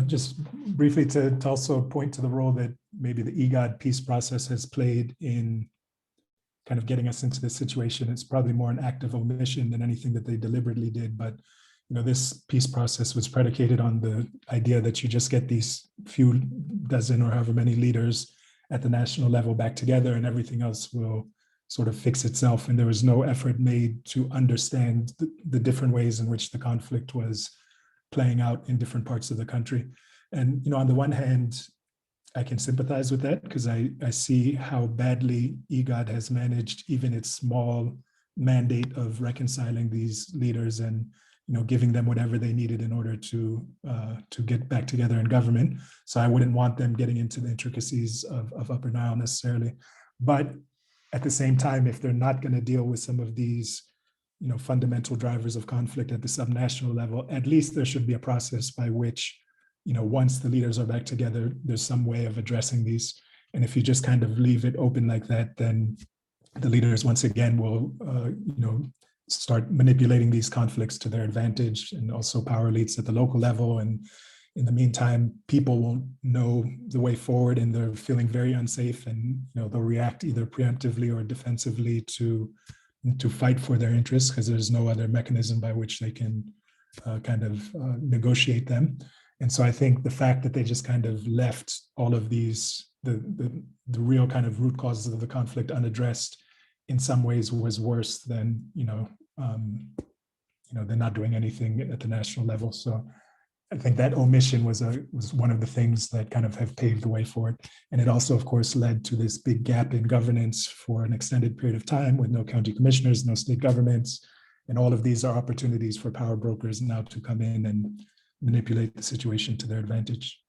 just briefly to also point to the role that maybe the IGAD peace process has played in kind of getting us into this situation. It's probably more an act of omission than anything that they deliberately did. But this peace process was predicated on the idea that you just get these few dozen or however many leaders at the national level back together and everything else will sort of fix itself. And there was no effort made to understand the different ways in which the conflict was playing out in different parts of the country. And, on the one hand, I can sympathize with that because I see how badly IGAD has managed even its small mandate of reconciling these leaders and giving them whatever they needed in order to get back together in government. So I wouldn't want them getting into the intricacies of Upper Nile necessarily. But at the same time, if they're not going to deal with some of these fundamental drivers of conflict at the subnational level, at least there should be a process by which once the leaders are back together, there's some way of addressing these. And if you just kind of leave it open like that, then the leaders once again will, start manipulating these conflicts to their advantage, and also power elites at the local level. And in the meantime, people won't know the way forward and they're feeling very unsafe, and they'll react either preemptively or defensively to fight for their interests because there's no other mechanism by which they can negotiate them. And so I think the fact that they just kind of left all of these, the real kind of root causes of the conflict unaddressed, in some ways was worse than, they're not doing anything at the national level. So I think that omission was one of the things that kind of have paved the way for it. And it also, of course, led to this big gap in governance for an extended period of time with no county commissioners, no state governments. And all of these are opportunities for power brokers now to come in and manipulate the situation to their advantage.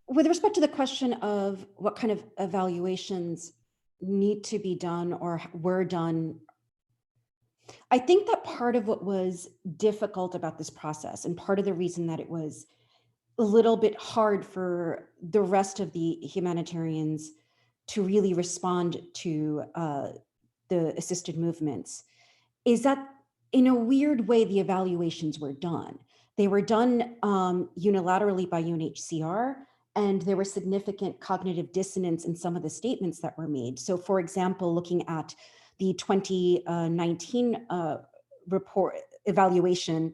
With respect to the question of what kind of evaluations need to be done or were done. I think that part of what was difficult about this process, and part of the reason that it was a little bit hard for the rest of the humanitarians to really respond to the assisted movements, is that in a weird way, the evaluations were done. They were done unilaterally by UNHCR, and there was significant cognitive dissonance in some of the statements that were made. So for example, looking at the 2019 report evaluation,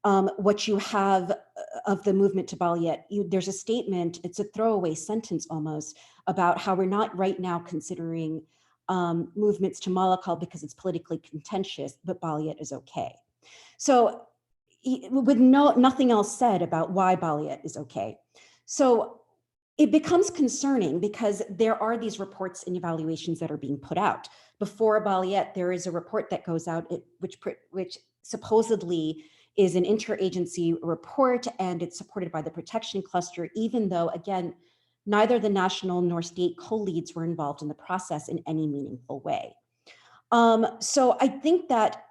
what you have of the movement to Baliyet, there's a statement, it's a throwaway sentence almost, about how we're not right now considering movements to Malacca because it's politically contentious, but Baliyet is okay. So with nothing else said about why Baliyet is okay. So it becomes concerning because there are these reports and evaluations that are being put out. Before Baliyet, there is a report that goes out which supposedly is an interagency report, and it's supported by the protection cluster, even though, again, neither the national nor state co-leads were involved in the process in any meaningful way. So I think that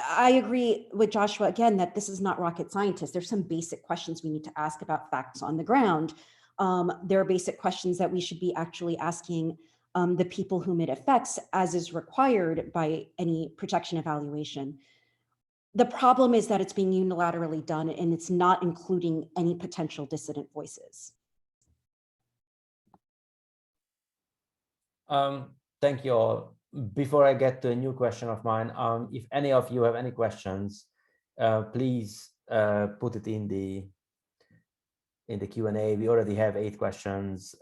I agree with Joshua again that this is not rocket scientist. There's some basic questions we need to ask about facts on the ground. There are basic questions that we should be actually asking the people whom it affects, as is required by any protection evaluation. The problem is that it's being unilaterally done and it's not including any potential dissident voices. Thank you all. Before I get to a new question of mine, if any of you have any questions, please put it in the Q&A. We already have 8 questions,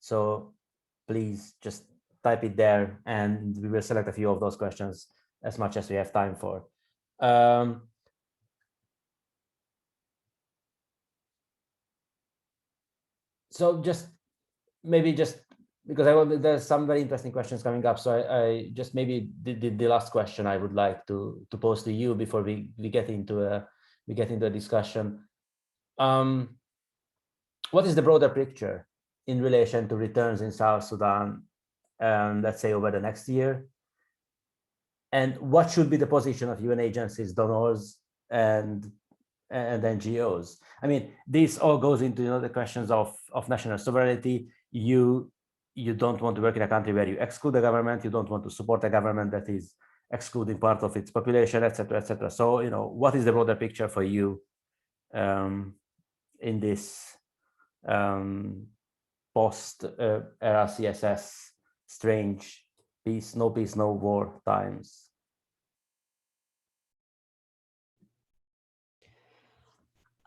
so please just type it there, and we will select a few of those questions as much as we have time for. So just because there's some very interesting questions coming up, so I just maybe the last question I would like to pose to you before we get into a discussion. What is the broader picture in relation to returns in South Sudan, let's say over the next year? And what should be the position of UN agencies, donors, and NGOs? I mean, this all goes into the questions of national sovereignty. You don't want to work in a country where you exclude the government. You don't want to support a government that is excluding part of its population, etc., etc. So, what is the broader picture for you in this post-era CSS strange peace, no war times?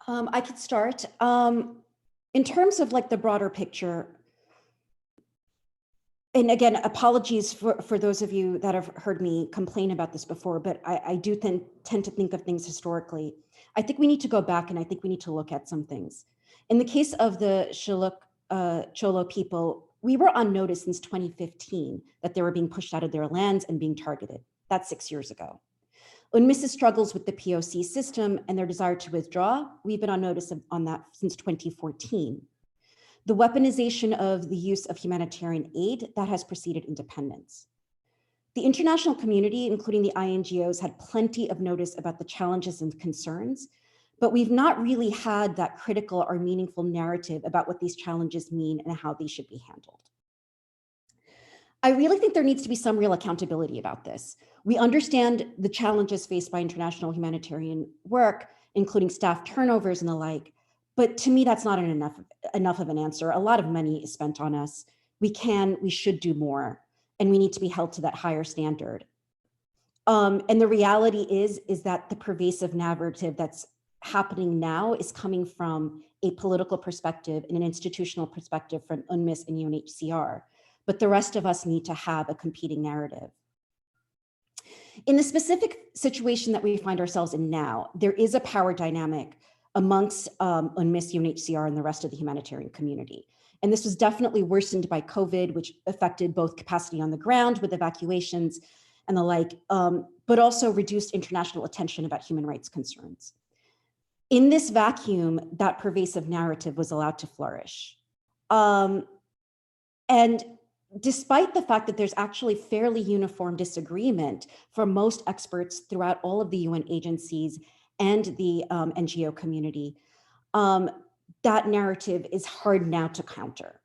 I could start. In terms of the broader picture, and again, apologies for those of you that have heard me complain about this before, but I do tend to think of things historically. I think we need to go back and I think we need to look at some things. In the case of the Cholo people, we were on notice since 2015 that they were being pushed out of their lands and being targeted. That's 6 years ago. UNMISS's struggles with the POC system and their desire to withdraw, we've been on notice on that since 2014. The weaponization of the use of humanitarian aid, that has preceded independence. The international community, including the INGOs, had plenty of notice about the challenges and concerns, but we've not really had that critical or meaningful narrative about what these challenges mean and how they should be handled. I really think there needs to be some real accountability about this. We understand the challenges faced by international humanitarian work, including staff turnovers and the like, but to me, that's not enough of an answer. A lot of money is spent on us. We should do more, and we need to be held to that higher standard. And the reality is that the pervasive narrative that's happening now is coming from a political perspective and an institutional perspective from UNMISS and UNHCR. But the rest of us need to have a competing narrative. In the specific situation that we find ourselves in now, there is a power dynamic amongst UNMISS, UNHCR, and the rest of the humanitarian community. And this was definitely worsened by COVID, which affected both capacity on the ground with evacuations and the like, but also reduced international attention about human rights concerns. In this vacuum, that pervasive narrative was allowed to flourish. And despite the fact that there's actually fairly uniform disagreement from most experts throughout all of the UN agencies and the NGO community, that narrative is hard now to counter.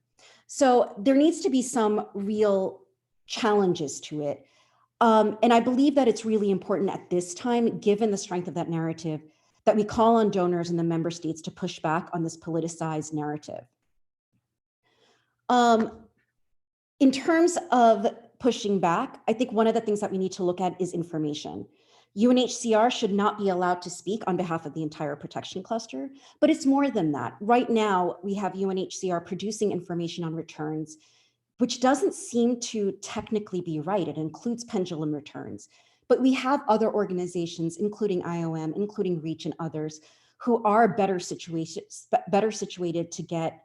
So there needs to be some real challenges to it. And I believe that it's really important at this time, given the strength of that narrative, that we call on donors in the member states to push back on this politicized narrative. In terms of pushing back, I think one of the things that we need to look at is information. UNHCR should not be allowed to speak on behalf of the entire protection cluster, but it's more than that. Right now, we have UNHCR producing information on returns, which doesn't seem to technically be right. It includes pendulum returns. But we have other organizations, including IOM, including REACH and others, who are better situated to get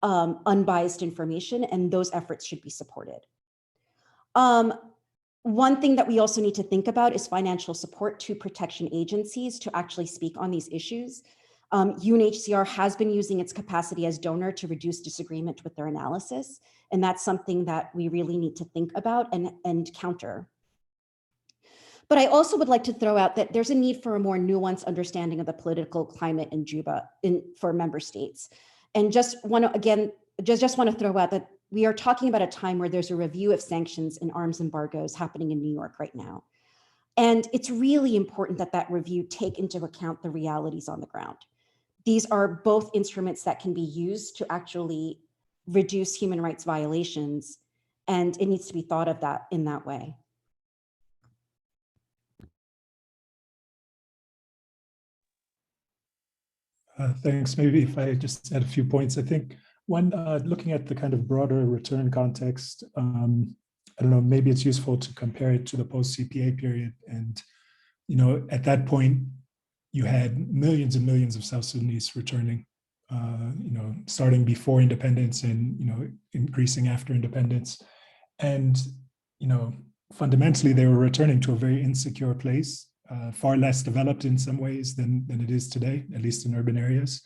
unbiased information, and those efforts should be supported. One thing that we also need to think about is financial support to protection agencies to actually speak on these issues. UNHCR has been using its capacity as donor to reduce disagreement with their analysis, and that's something that we really need to think about and counter. But I also would like to throw out that there's a need for a more nuanced understanding of the political climate in Juba for member states. And just want to throw out that we are talking about a time where there's a review of sanctions and arms embargoes happening in New York right now. And it's really important that that review take into account the realities on the ground. These are both instruments that can be used to actually reduce human rights violations, and it needs to be thought of that in that way. Thanks. Maybe if I just add a few points. I think one, looking at the kind of broader return context, I don't know, maybe it's useful to compare it to the post-CPA period. And, you know, at that point, you had millions and millions of South Sudanese returning, you know, starting before independence and, you know, increasing after independence. And, you know, fundamentally, they were returning to a very insecure place, far less developed in some ways than it is today, at least in urban areas,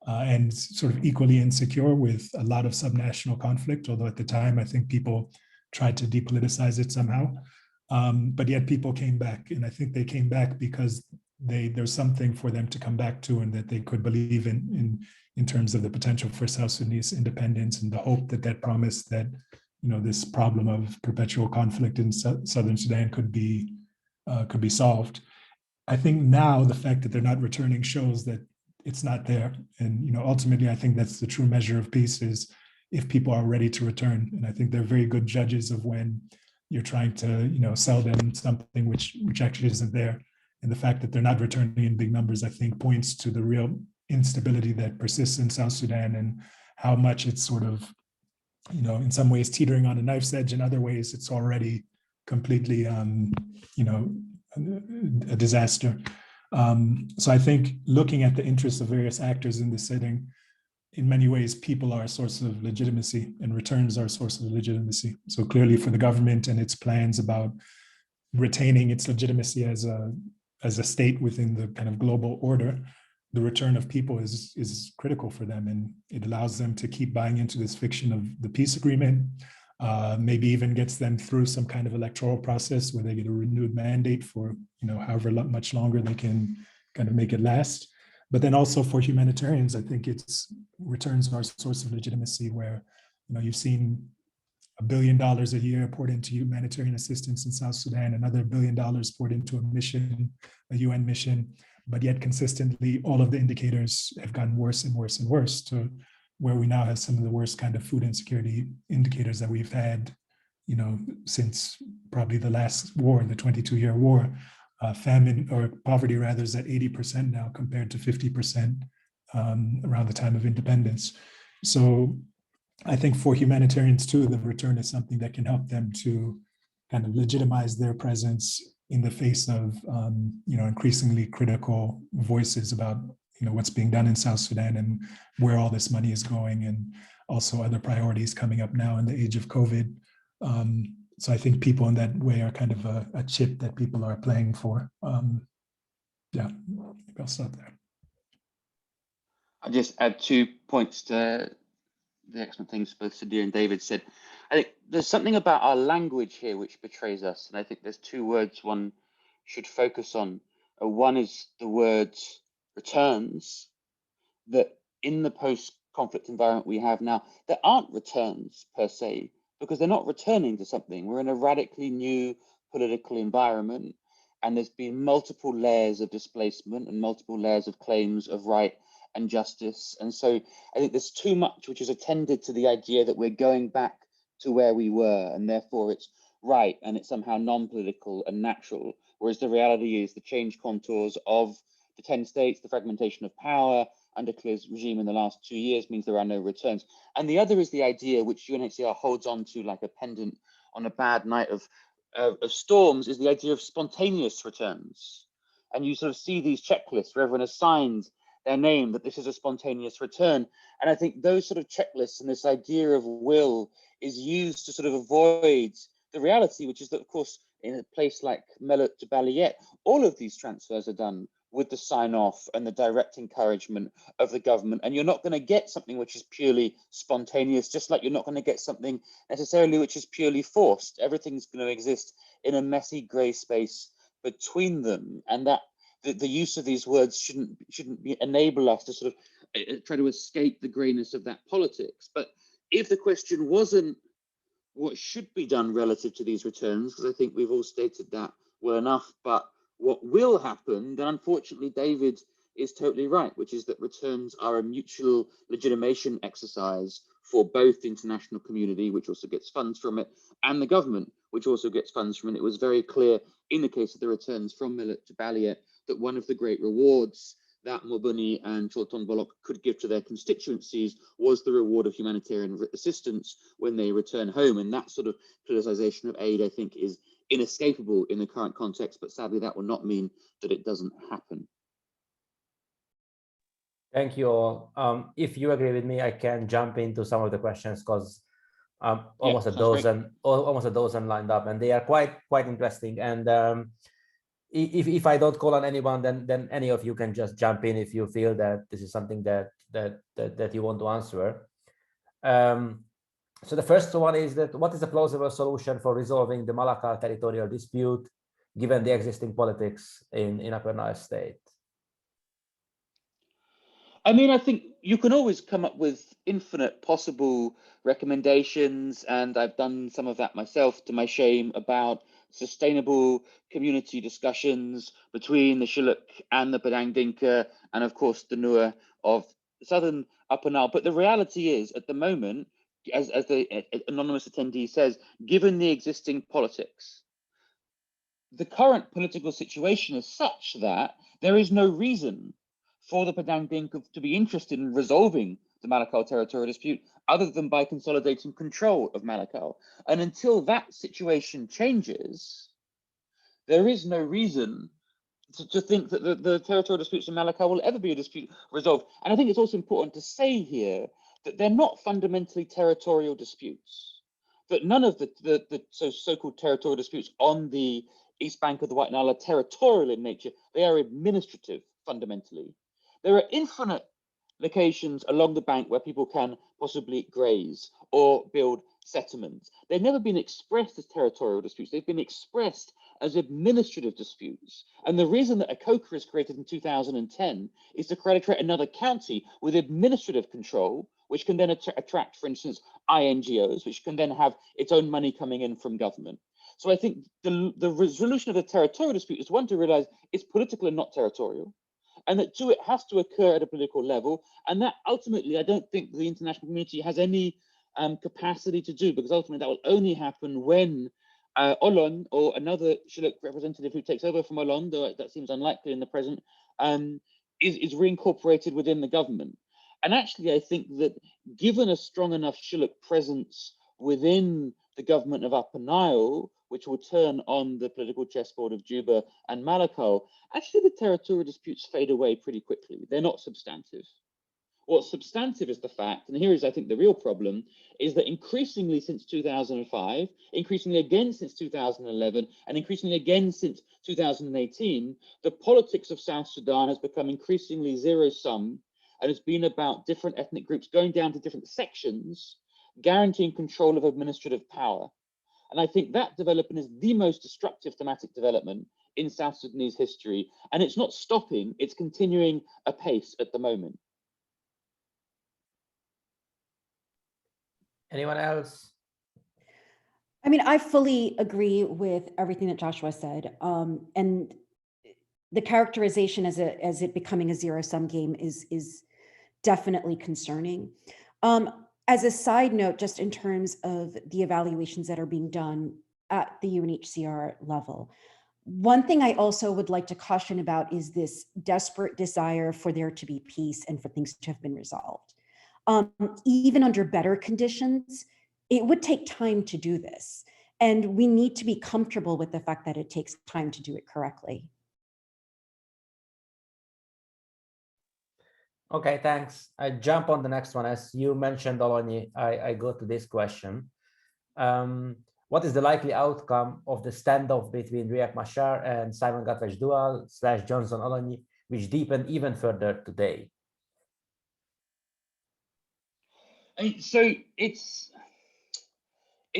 and sort of equally insecure with a lot of subnational conflict, although at the time, I think people tried to depoliticize it somehow. But yet people came back, and I think they came back because there's something for them to come back to, and that they could believe in terms of the potential for South Sudanese independence and the hope that that promised that, you know, this problem of perpetual conflict in Southern Sudan could be solved. I think now the fact that they're not returning shows that it's not there. And, you know, ultimately, I think that's the true measure of peace, is if people are ready to return. And I think they're very good judges of when you're trying to, you know, sell them something which actually isn't there. And the fact that they're not returning in big numbers, I think, points to the real instability that persists in South Sudan, and how much it's sort of, you know, in some ways teetering on a knife's edge. In other ways, it's already completely, you know, a disaster. So I think looking at the interests of various actors in this setting, in many ways, people are a source of legitimacy, and returns are a source of legitimacy. So clearly for the government and its plans about retaining its legitimacy as a state within the kind of global order, the return of people is critical for them, and it allows them to keep buying into this fiction of the peace agreement. Maybe even gets them through some kind of electoral process where they get a renewed mandate for, you know, however much longer they can kind of make it last. But then also for humanitarians, I think its returns are a source of legitimacy, where, you know, you've seen $1 billion a year poured into humanitarian assistance in South Sudan, another $1 billion poured into a mission, a UN mission, but yet consistently all of the indicators have gotten worse and worse and worse, to where we now have some of the worst kind of food insecurity indicators that we've had, you know, since probably the last war, the 22-year war. Famine, or poverty rather, is at 80% now compared to 50% around the time of independence. So I think for humanitarians too, the return is something that can help them to kind of legitimize their presence in the face of, you know, increasingly critical voices about, you know, what's being done in South Sudan and where all this money is going, and also other priorities coming up now in the age of COVID. So I think people in that way are kind of a chip that people are playing for. Yeah, I'll stop there. I'll just add 2 points to the excellent things both Saadia and David said. I think there's something about our language here which betrays us, and I think there's two words one should focus on. One is the word returns, that in the post-conflict environment we have now, there aren't returns per se, because they're not returning to something. We're in a radically new political environment, and there's been multiple layers of displacement and multiple layers of claims of right and justice. And so I think there's too much which is attended to the idea that we're going back to where we were, and therefore it's right and it's somehow non-political and natural. Whereas the reality is the changed contours of the 10 states, the fragmentation of power under Craze's regime in the last 2 years means there are no returns. And the other is the idea which UNHCR holds on to like a pendant on a bad night of storms, is the idea of spontaneous returns. And you sort of see these checklists where everyone has signed their name that this is a spontaneous return. And I think those sort of checklists and this idea of will is used to sort of avoid the reality, which is that, of course, in a place like Malacca to Baliyet, all of these transfers are done with the sign off and the direct encouragement of the government. And you're not going to get something which is purely spontaneous, just like you're not going to get something necessarily which is purely forced. Everything's going to exist in a messy gray space between them. And that the use of these words shouldn't enable us to sort of try to escape the grayness of that politics. But if the question wasn't what should be done relative to these returns, because I think we've all stated that well enough, but what will happen, then unfortunately David is totally right, which is that returns are a mutual legitimation exercise for both the international community, which also gets funds from it, and the government, which also gets funds from it. It was very clear in the case of the returns from Malacca to Baliyet that one of the great rewards that Mobuni and Cholton Bolok could give to their constituencies was the reward of humanitarian assistance when they return home. And that sort of politicization of aid, I think, is inescapable in the current context, but sadly that will not mean that it doesn't happen. Thank you all. If you agree with me, I can jump into some of the questions because almost a dozen lined up, and they are quite interesting. And if I don't call on anyone, then any of you can just jump in if you feel that this is something that you want to answer. So the first one is that what is a plausible solution for resolving the Malacca territorial dispute, given the existing politics in Upper Nile state? I mean, I think you can always come up with infinite possible recommendations, and I've done some of that myself to my shame, about sustainable community discussions between the Shilluk and the Padang Dinka, and of course the Nuer of southern Upper Nile. But the reality is, at the moment, as the anonymous attendee says, given the existing politics, the current political situation is such that there is no reason for the Padang Dinka to be interested in resolving the Malacca territorial dispute other than by consolidating control of Malacca. And until that situation changes, there is no reason to think that the territorial disputes in Malacca will ever be a dispute resolved. And I think it's also important to say here that they're not fundamentally territorial disputes, that none of the so-called territorial disputes on the east bank of the White Nile are territorial in nature. They are administrative, fundamentally. There are infinite locations along the bank where people can possibly graze or build settlements. They've never been expressed as territorial disputes. They've been expressed as administrative disputes. And the reason that ACOCA is created in 2010 is to create another county with administrative control, which can then attract, for instance, INGOs, which can then have its own money coming in from government. So I think the resolution of the territorial dispute is, one, to realize it's political and not territorial, and that two, it has to occur at a political level, and that ultimately I don't think the international community has any capacity to do, because ultimately that will only happen when Olon or another Shilluk representative who takes over from Olon, though that seems unlikely in the present, is reincorporated within the government. And actually I think that given a strong enough Shilluk presence within the government of Upper Nile, which will turn on the political chessboard of Juba and Malacca, actually the territorial disputes fade away pretty quickly. They're not substantive. What's substantive is the fact, and here is, I think, the real problem, is that increasingly since 2005, increasingly again since 2011, and increasingly again since 2018, the politics of South Sudan has become increasingly zero-sum And it's been about different ethnic groups going down to different sections, guaranteeing control of administrative power. And I think that development is the most destructive thematic development in South Sudanese history. And it's not stopping, it's continuing apace at the moment. Anyone else? I mean, I fully agree with everything that Joshua said. And the characterization as it becoming a zero-sum game is definitely concerning. As a side note, just in terms of the evaluations that are being done at the UNHCR level, one thing I also would like to caution about is this desperate desire for there to be peace and for things to have been resolved. Even under better conditions, it would take time to do this. And we need to be comfortable with the fact that it takes time to do it correctly. Okay, thanks. I jump on the next one. As you mentioned, Olonyi, I go to this question. What is the likely outcome of the standoff between Riek Machar and Simon Gatwech Dual / Johnson Olonyi, which deepened even further today? So it's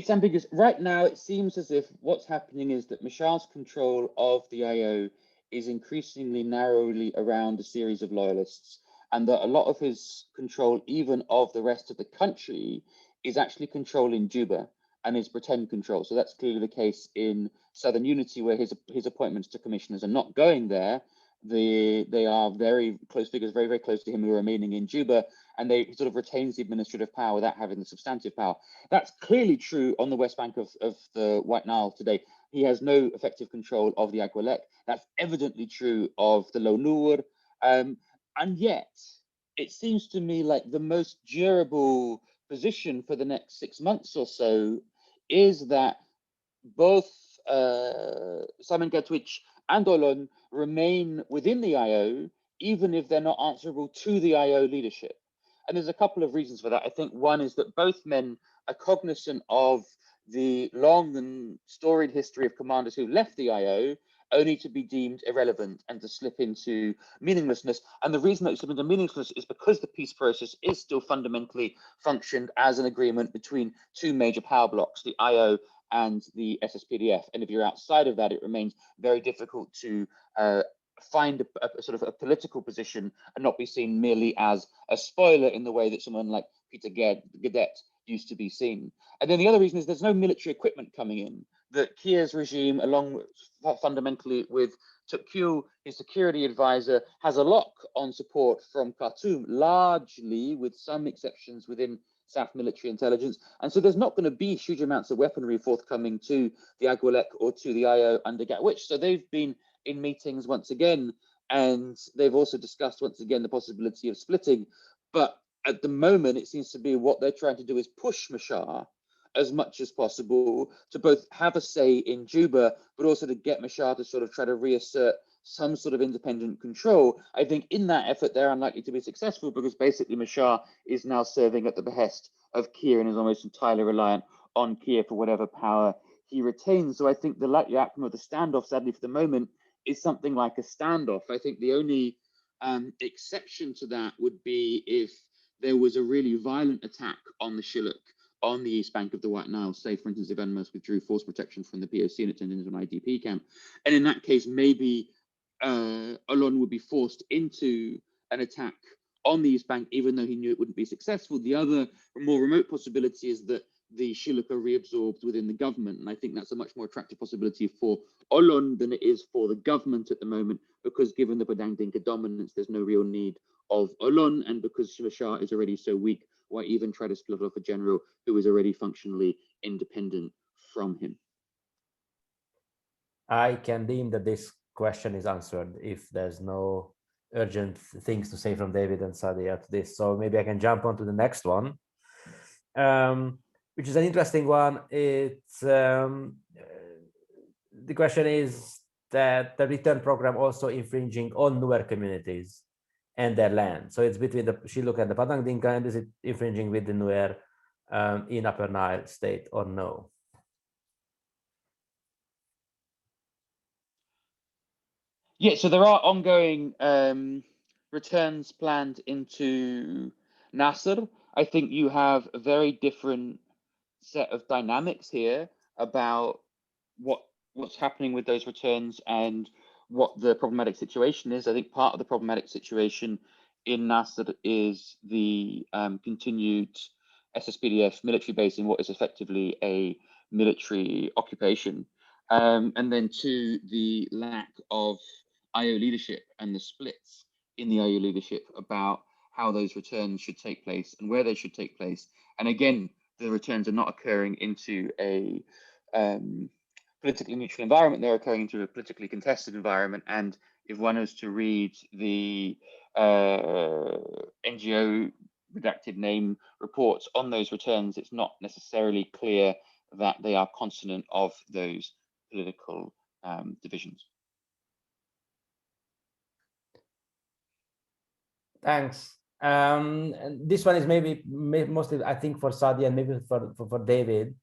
ambiguous. Right now, it seems as if what's happening is that Machar's control of the IO is increasingly narrowly around a series of loyalists, and that a lot of his control, even of the rest of the country, is actually controlling Juba and his pretend control. So that's clearly the case in Southern Unity, where his appointments to commissioners are not going there. They are very close figures, very, very close to him, who are remaining in Juba, and they sort of retains the administrative power without having the substantive power. That's clearly true on the West Bank of the White Nile today. He has no effective control of the Agwelek. That's evidently true of the Low Nur. And yet, it seems to me like the most durable position for the next 6 months or so is that both Simon Gatwech and Olon remain within the IO, even if they're not answerable to the IO leadership. And there's a couple of reasons for that. I think one is that both men are cognizant of the long and storied history of commanders who left the IO only to be deemed irrelevant and to slip into meaninglessness. And the reason that it's slip into meaninglessness is because the peace process is still fundamentally functioned as an agreement between two major power blocks, the IO and the SSPDF. And if you're outside of that, it remains very difficult to find a sort of a political position and not be seen merely as a spoiler in the way that someone like Peter Gadet used to be seen. And then the other reason is there's no military equipment coming in. That Kiir's regime, along with, fundamentally with Tukul, his security advisor, has a lock on support from Khartoum, largely with some exceptions within South military intelligence. And so there's not going to be huge amounts of weaponry forthcoming to the Agwelek or to the IO under Gatwech. So they've been in meetings once again, and they've also discussed once again the possibility of splitting. But at the moment, it seems to be what they're trying to do is push Machar as much as possible to both have a say in Juba, but also to get Machar to sort of try to reassert some sort of independent control. I think in that effort, they're unlikely to be successful because basically Machar is now serving at the behest of Kiir and is almost entirely reliant on Kiir for whatever power he retains. So I think the likely outcome of the standoff, sadly for the moment, is something like a standoff. I think the only exception to that would be if there was a really violent attack on the Shilluk on the east bank of the White Nile, say, for instance, if UNMISS withdrew force protection from the POC and it turned into an IDP camp. And in that case, maybe Olon would be forced into an attack on the east bank, even though he knew it wouldn't be successful. The other more remote possibility is that the Shilluk are reabsorbed within the government. And I think that's a much more attractive possibility for Olon than it is for the government at the moment, because given the Padang Dinka dominance, there's no real need of Olon. And because Machar is already so weak, why even try to split off a general who is already functionally independent from him? I can deem that this question is answered if there's no urgent things to say from David and Saadia to this. So maybe I can jump on to the next one, which is an interesting one. It's the question is that the return program also infringing on Nuer communities and their land. So it's between the Shilluk and the Padang Dinka, and is it infringing with the Nuer in Upper Nile state or no? Yeah, so there are ongoing returns planned into Nasser, I think you have a very different set of dynamics here about what's happening with those returns and what the problematic situation is. I think part of the problematic situation in Nasser is the continued SSPDF military base in what is effectively a military occupation. And then two, the lack of IO leadership and the splits in the IO leadership about how those returns should take place and where they should take place. And again, the returns are not occurring into a politically neutral environment, they're occurring into a politically contested environment. And if one is to read the NGO redacted name reports on those returns, it's not necessarily clear that they are consonant of those political divisions. Thanks. And this one is maybe mostly, I think, for Saadia and maybe for David.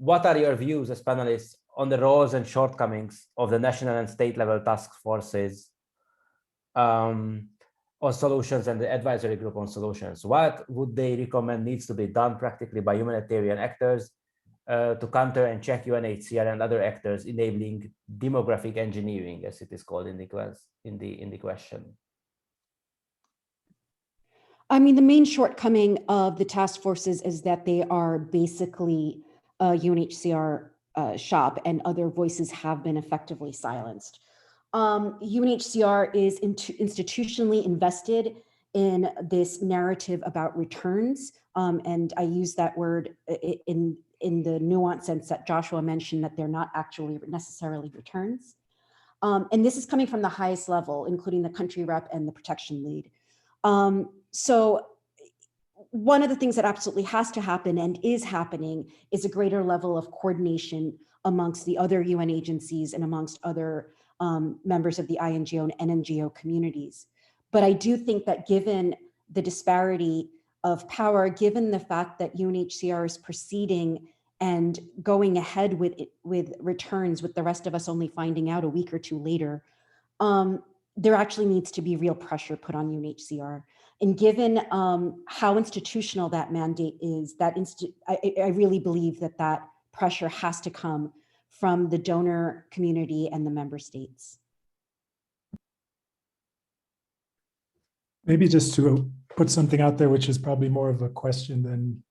What are your views as panelists on the roles and shortcomings of the national and state level task forces on solutions and the advisory group on solutions? What would they recommend needs to be done practically by humanitarian actors to counter and check UNHCR and other actors enabling demographic engineering, as it is called in the question? I mean, the main shortcoming of the task forces is that they are basically a UNHCR shop, and other voices have been effectively silenced. UNHCR is institutionally invested in this narrative about returns, and I use that word in the nuanced sense that Joshua mentioned, that they're not actually necessarily returns. And this is coming from the highest level, including the country rep and the protection lead. So one of the things that absolutely has to happen and is happening is a greater level of coordination amongst the other UN agencies and amongst other members of the INGO and NGO communities. But I do think that given the disparity of power, given the fact that UNHCR is proceeding and going ahead with returns, with the rest of us only finding out a week or two later, there actually needs to be real pressure put on UNHCR. And given how institutional that mandate is, I really believe that that pressure has to come from the donor community and the member states. Maybe just to put something out there, which is probably more of a question than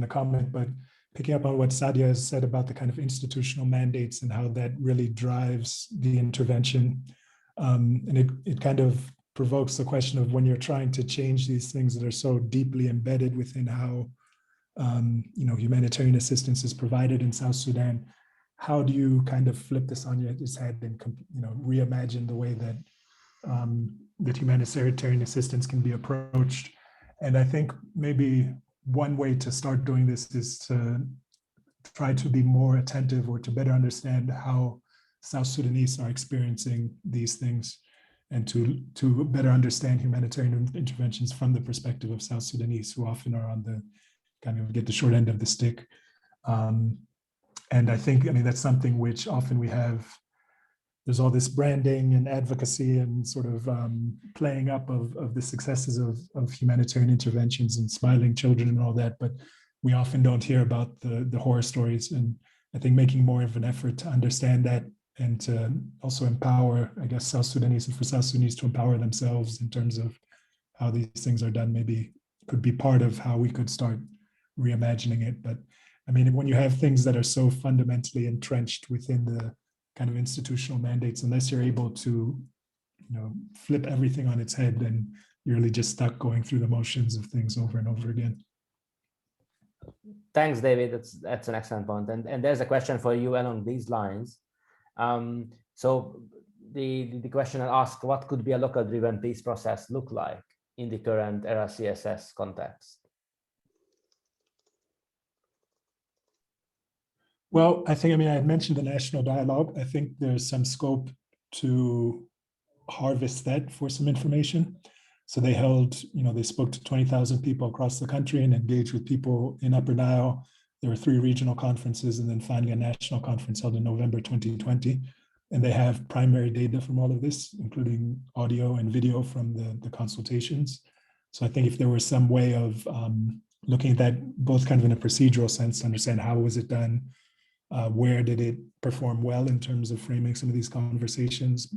a comment, but picking up on what Saadia has said about the kind of institutional mandates and how that really drives the intervention. And it kind of provokes the question of, when you're trying to change these things that are so deeply embedded within how humanitarian assistance is provided in South Sudan, how do you kind of flip this on its head and reimagine the way that that humanitarian assistance can be approached? And I think maybe one way to start doing this is to try to be more attentive, or to better understand how South Sudanese are experiencing these things, and to better understand humanitarian interventions from the perspective of South Sudanese, who often are on the kind of get the short end of the stick. And I think, that's something which often we have, there's all this branding and advocacy and sort of playing up of the successes of humanitarian interventions and smiling children and all that, but we often don't hear about the horror stories. And I think making more of an effort to understand that, and to also empower, I guess, South Sudanese, and for South Sudanese to empower themselves in terms of how these things are done, maybe could be part of how we could start reimagining it. But when you have things that are so fundamentally entrenched within the kind of institutional mandates, unless you're able to, flip everything on its head, then you're really just stuck going through the motions of things over and over again. Thanks, David. That's an excellent point. And there's a question for you along these lines. So the questioner asked, what could be a local driven peace process look like in the current era CSS context? Well, I think, I had mentioned the national dialogue. I think there's some scope to harvest that for some information. So they held, they spoke to 20,000 people across the country and engaged with people in Upper Nile. There were 3 regional conferences, and then finally a national conference held in November 2020. and they have primary data from all of this, including audio and video from the consultations. So I think if there was some way of looking at that both kind of in a procedural sense to understand how was it done, where did it perform well in terms of framing some of these conversations,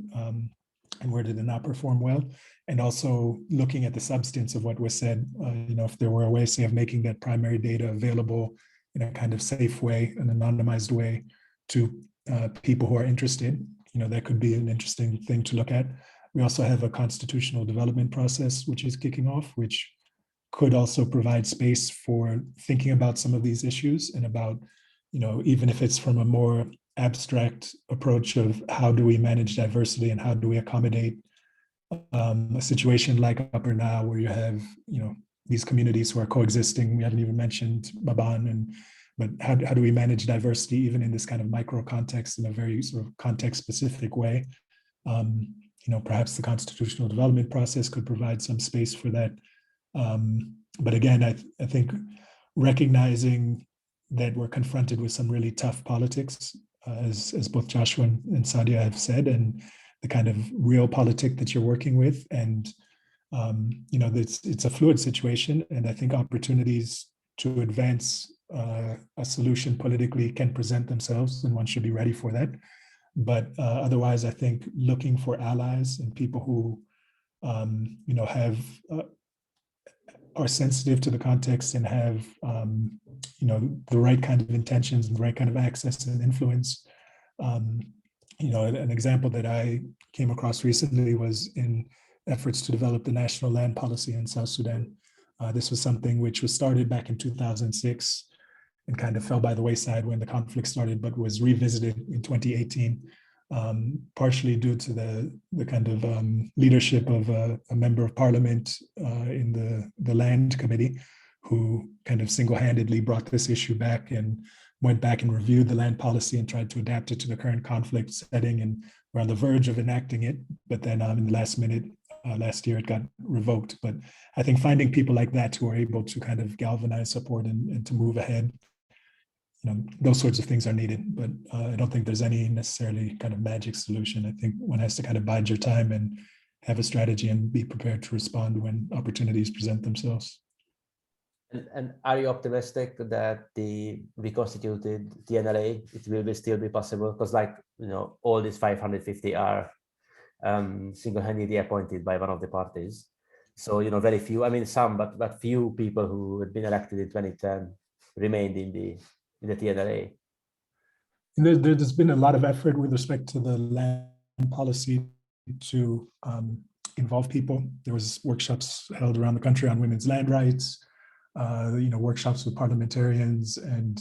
and where did it not perform well? And also looking at the substance of what was said, if there were a way, say, of making that primary data available in a kind of safe way, an anonymized way to people who are interested, that could be an interesting thing to look at. We also have a constitutional development process, which is kicking off, which could also provide space for thinking about some of these issues and about, even if it's from a more abstract approach of how do we manage diversity and how do we accommodate a situation like Upper Nile, where you have, these communities who are coexisting. We haven't even mentioned Baban, but how do we manage diversity even in this kind of micro context in a very sort of context specific way? Perhaps the constitutional development process could provide some space for that. But again, I think recognizing that we're confronted with some really tough politics, as both Joshua and Saadia have said, and the kind of real politic that you're working with. And, it's a fluid situation. And I think opportunities to advance a solution politically can present themselves, and one should be ready for that. But otherwise, I think looking for allies and people who, are sensitive to the context and have, the right kind of intentions and the right kind of access and influence. An example that I came across recently was in efforts to develop the national land policy in South Sudan. This was something which was started back in 2006 and kind of fell by the wayside when the conflict started, but was revisited in 2018, partially due to the kind of leadership of a member of parliament in the land committee, who kind of single-handedly brought this issue back and went back and reviewed the land policy and tried to adapt it to the current conflict setting. And we're on the verge of enacting it, but then in the last minute, last year, it got revoked. But I think finding people like that who are able to kind of galvanize support and to move ahead, those sorts of things are needed. But I don't think there's any necessarily kind of magic solution. I think one has to kind of bide your time and have a strategy and be prepared to respond when opportunities present themselves. And are you optimistic that the reconstituted TNLA, it will still be possible? Because all these 550 are single-handedly appointed by one of the parties. So, very few, some, but few people who had been elected in 2010 remained in the TNLA. And there's been a lot of effort with respect to the land policy to involve people. There was workshops held around the country on women's land rights, workshops with parliamentarians. And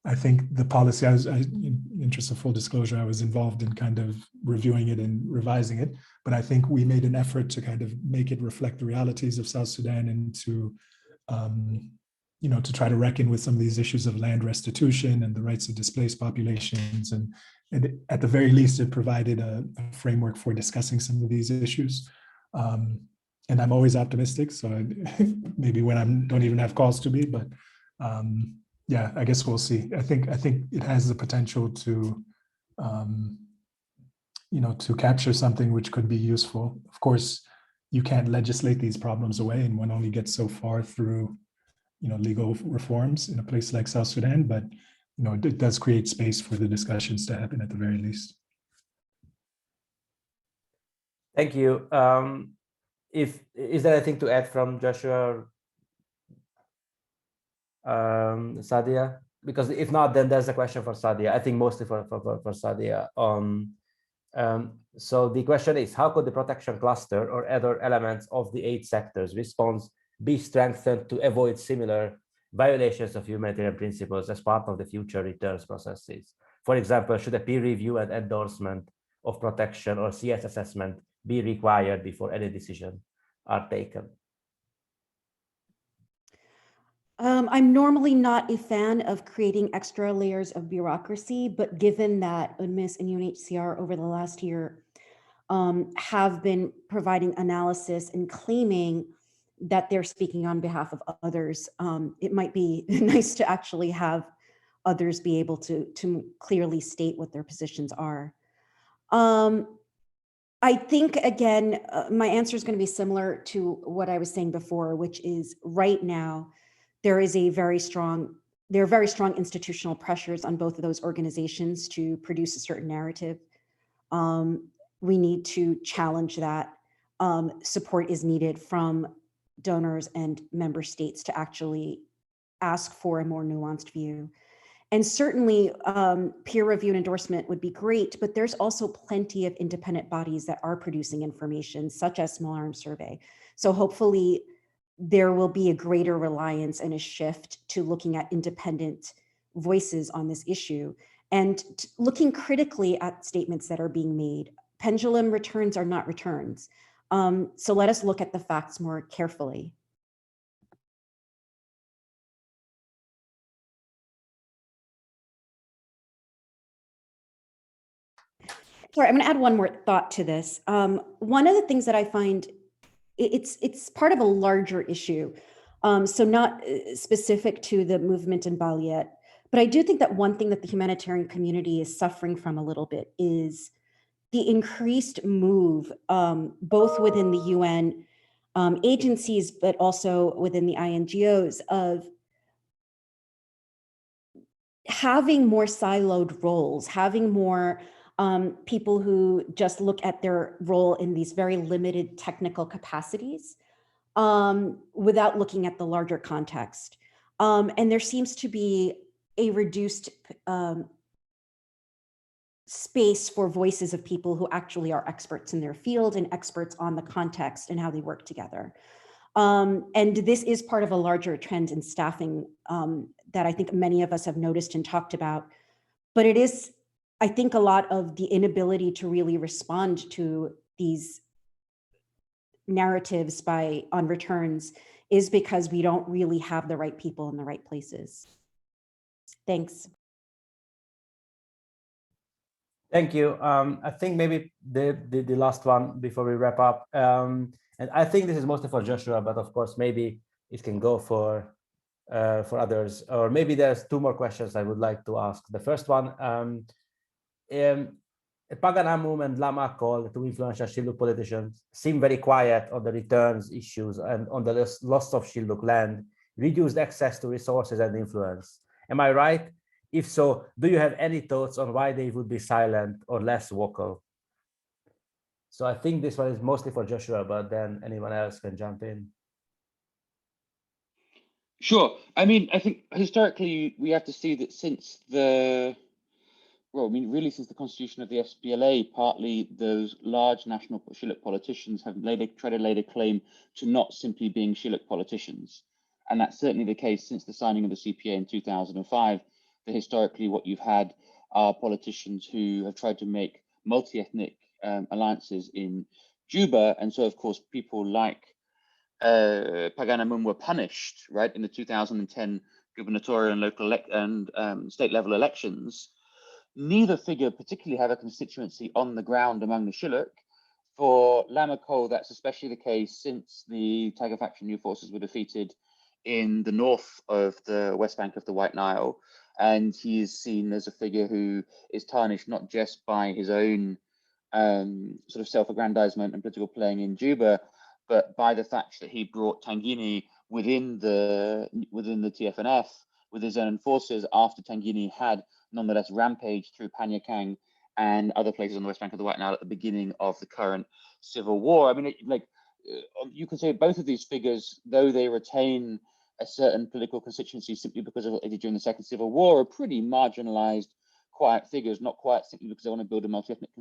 I think the policy, in interest of full disclosure, I was involved in kind of reviewing it and revising it. But I think we made an effort to kind of make it reflect the realities of South Sudan and to, to try to reckon with some of these issues of land restitution and the rights of displaced populations. And at the very least, it provided a framework for discussing some of these issues. And I'm always optimistic, so maybe when I don't even have calls to be, but yeah, I guess we'll see. I think it has the potential to, to capture something which could be useful. Of course, you can't legislate these problems away, and one only gets so far through, legal reforms in a place like South Sudan. But it does create space for the discussions to happen at the very least. Thank you. Is there anything to add from Joshua, Saadia? Because if not, then there's a question for Saadia. I think mostly for Saadia. So the question is, how could the protection cluster or other elements of the 8 sectors response be strengthened to avoid similar violations of humanitarian principles as part of the future returns processes? For example, should a peer review and endorsement of protection or CS assessment be required before any decision are taken? I'm normally not a fan of creating extra layers of bureaucracy, but given that UNMISS and UNHCR over the last year have been providing analysis and claiming that they're speaking on behalf of others, it might be nice to actually have others be able to clearly state what their positions are. I think, again, my answer is going to be similar to what I was saying before, which is right now, there are very strong institutional pressures on both of those organizations to produce a certain narrative. We need to challenge that. Support is needed from donors and member states to actually ask for a more nuanced view. And certainly peer review and endorsement would be great, but there's also plenty of independent bodies that are producing information, such as Small Arms Survey. So hopefully there will be a greater reliance and a shift to looking at independent voices on this issue and looking critically at statements that are being made. Pendulum returns are not returns. So let us look at the facts more carefully. Sorry, I'm going to add one more thought to this. One of the things that I find, it's part of a larger issue, so not specific to the movement in Bali yet, but I do think that one thing that the humanitarian community is suffering from a little bit is the increased move, both within the UN agencies, but also within the INGOs, of having more siloed roles, having more people who just look at their role in these very limited technical capacities without looking at the larger context. And there seems to be a reduced space for voices of people who actually are experts in their field and experts on the context and how they work together. And this is part of a larger trend in staffing that I think many of us have noticed and talked about. But it is, I think, a lot of the inability to really respond to these narratives on returns is because we don't really have the right people in the right places. Thanks. Thank you. I think maybe the last one before we wrap up. And I think this is mostly for Joshua, but of course, maybe it can go for others, or maybe there's two more questions I would like to ask. The first one, Pagan Amum and Lama Call, two influential Shilluk politicians, seem very quiet on the returns issues and on the loss of Shilluk land, reduced access to resources and influence. Am I right? If so, do you have any thoughts on why they would be silent or less vocal? So I think this one is mostly for Joshua, but then anyone else can jump in. Sure. I mean, I think historically we have to see that since really since the constitution of the SPLA, partly those large national Shilluk politicians have tried to lay a claim to not simply being Shilluk politicians. And that's certainly the case since the signing of the CPA in 2005. That historically what you've had are politicians who have tried to make multi-ethnic alliances in Juba. And so, of course, people like Pagan Amum were punished, right, in the 2010 gubernatorial and local and state level elections. Neither figure particularly have a constituency on the ground among the Shilluk. For Lama Cole, that's especially the case since the Tiger Faction New Forces were defeated in the north of the west bank of the White Nile. And he is seen as a figure who is tarnished not just by his own sort of self-aggrandizement and political playing in Juba, but by the fact that he brought Tangini within the TFNF with his own forces after Tangini had nonetheless rampaged through Panyakang and other places on the west bank of the White Nile at the beginning of the current civil war. I mean, you could say both of these figures, though they retain a certain political constituency simply because of what they did during the Second Civil War, are pretty marginalized, quiet figures, not quiet simply because they want to build a multi-ethnic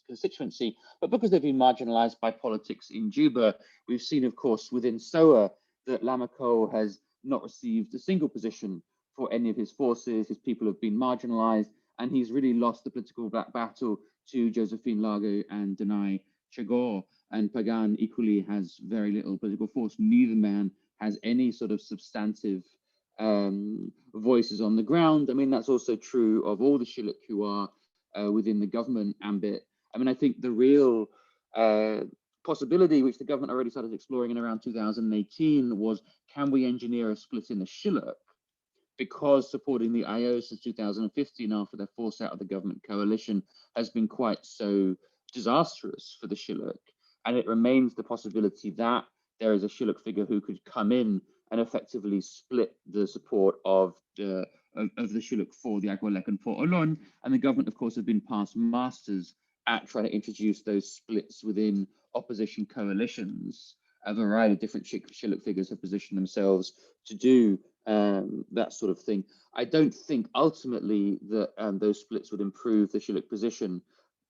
constituency, but because they've been marginalized by politics in Juba. We've seen, of course, within SOA that Lama Cole has not received a single position for any of his forces. His people have been marginalized, and he's really lost the political battle to Josephine Lago and Denai Chagor. And Pagan equally has very little political force. Neither man has any sort of substantive voices on the ground. I mean, that's also true of all the Shilluk who are within the government ambit. I mean, I think the real possibility, which the government already started exploring in around 2018, was, can we engineer a split in the Shilluk because supporting the IO since 2015 after their force out of the government coalition has been quite so disastrous for the Shilluk. And it remains the possibility that there is a Shilluk figure who could come in and effectively split the support of the Shilluk for the Agwalek and for Olon. And the government, of course, have been past masters at trying to introduce those splits within opposition coalitions. A variety of different Shilluk figures have positioned themselves to do that sort of thing. I don't think ultimately that those splits would improve the Shilluk position,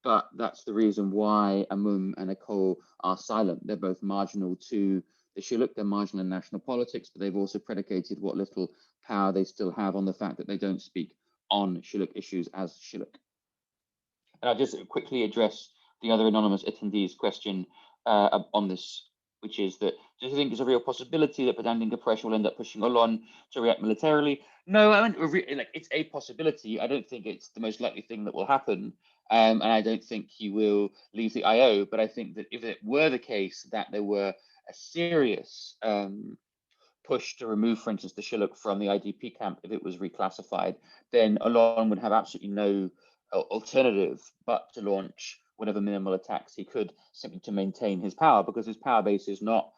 but that's the reason why Amum and Akol are silent. They're both marginal to the Shilluk, they're marginal in national politics, but they've also predicated what little power they still have on the fact that they don't speak on Shilluk issues as Shilluk. And I'll just quickly address the other anonymous attendee's question on this, which is that, do you think there's a real possibility that Padang Pressure will end up pushing Olon to react militarily? No, I mean, like, it's a possibility. I don't think it's the most likely thing that will happen. And I don't think he will leave the IO, but I think that if it were the case that there were a serious push to remove, for instance, the Shilluk from the IDP camp, if it was reclassified, then Olon would have absolutely no alternative but to launch whatever minimal attacks he could, simply to maintain his power, because his power base is not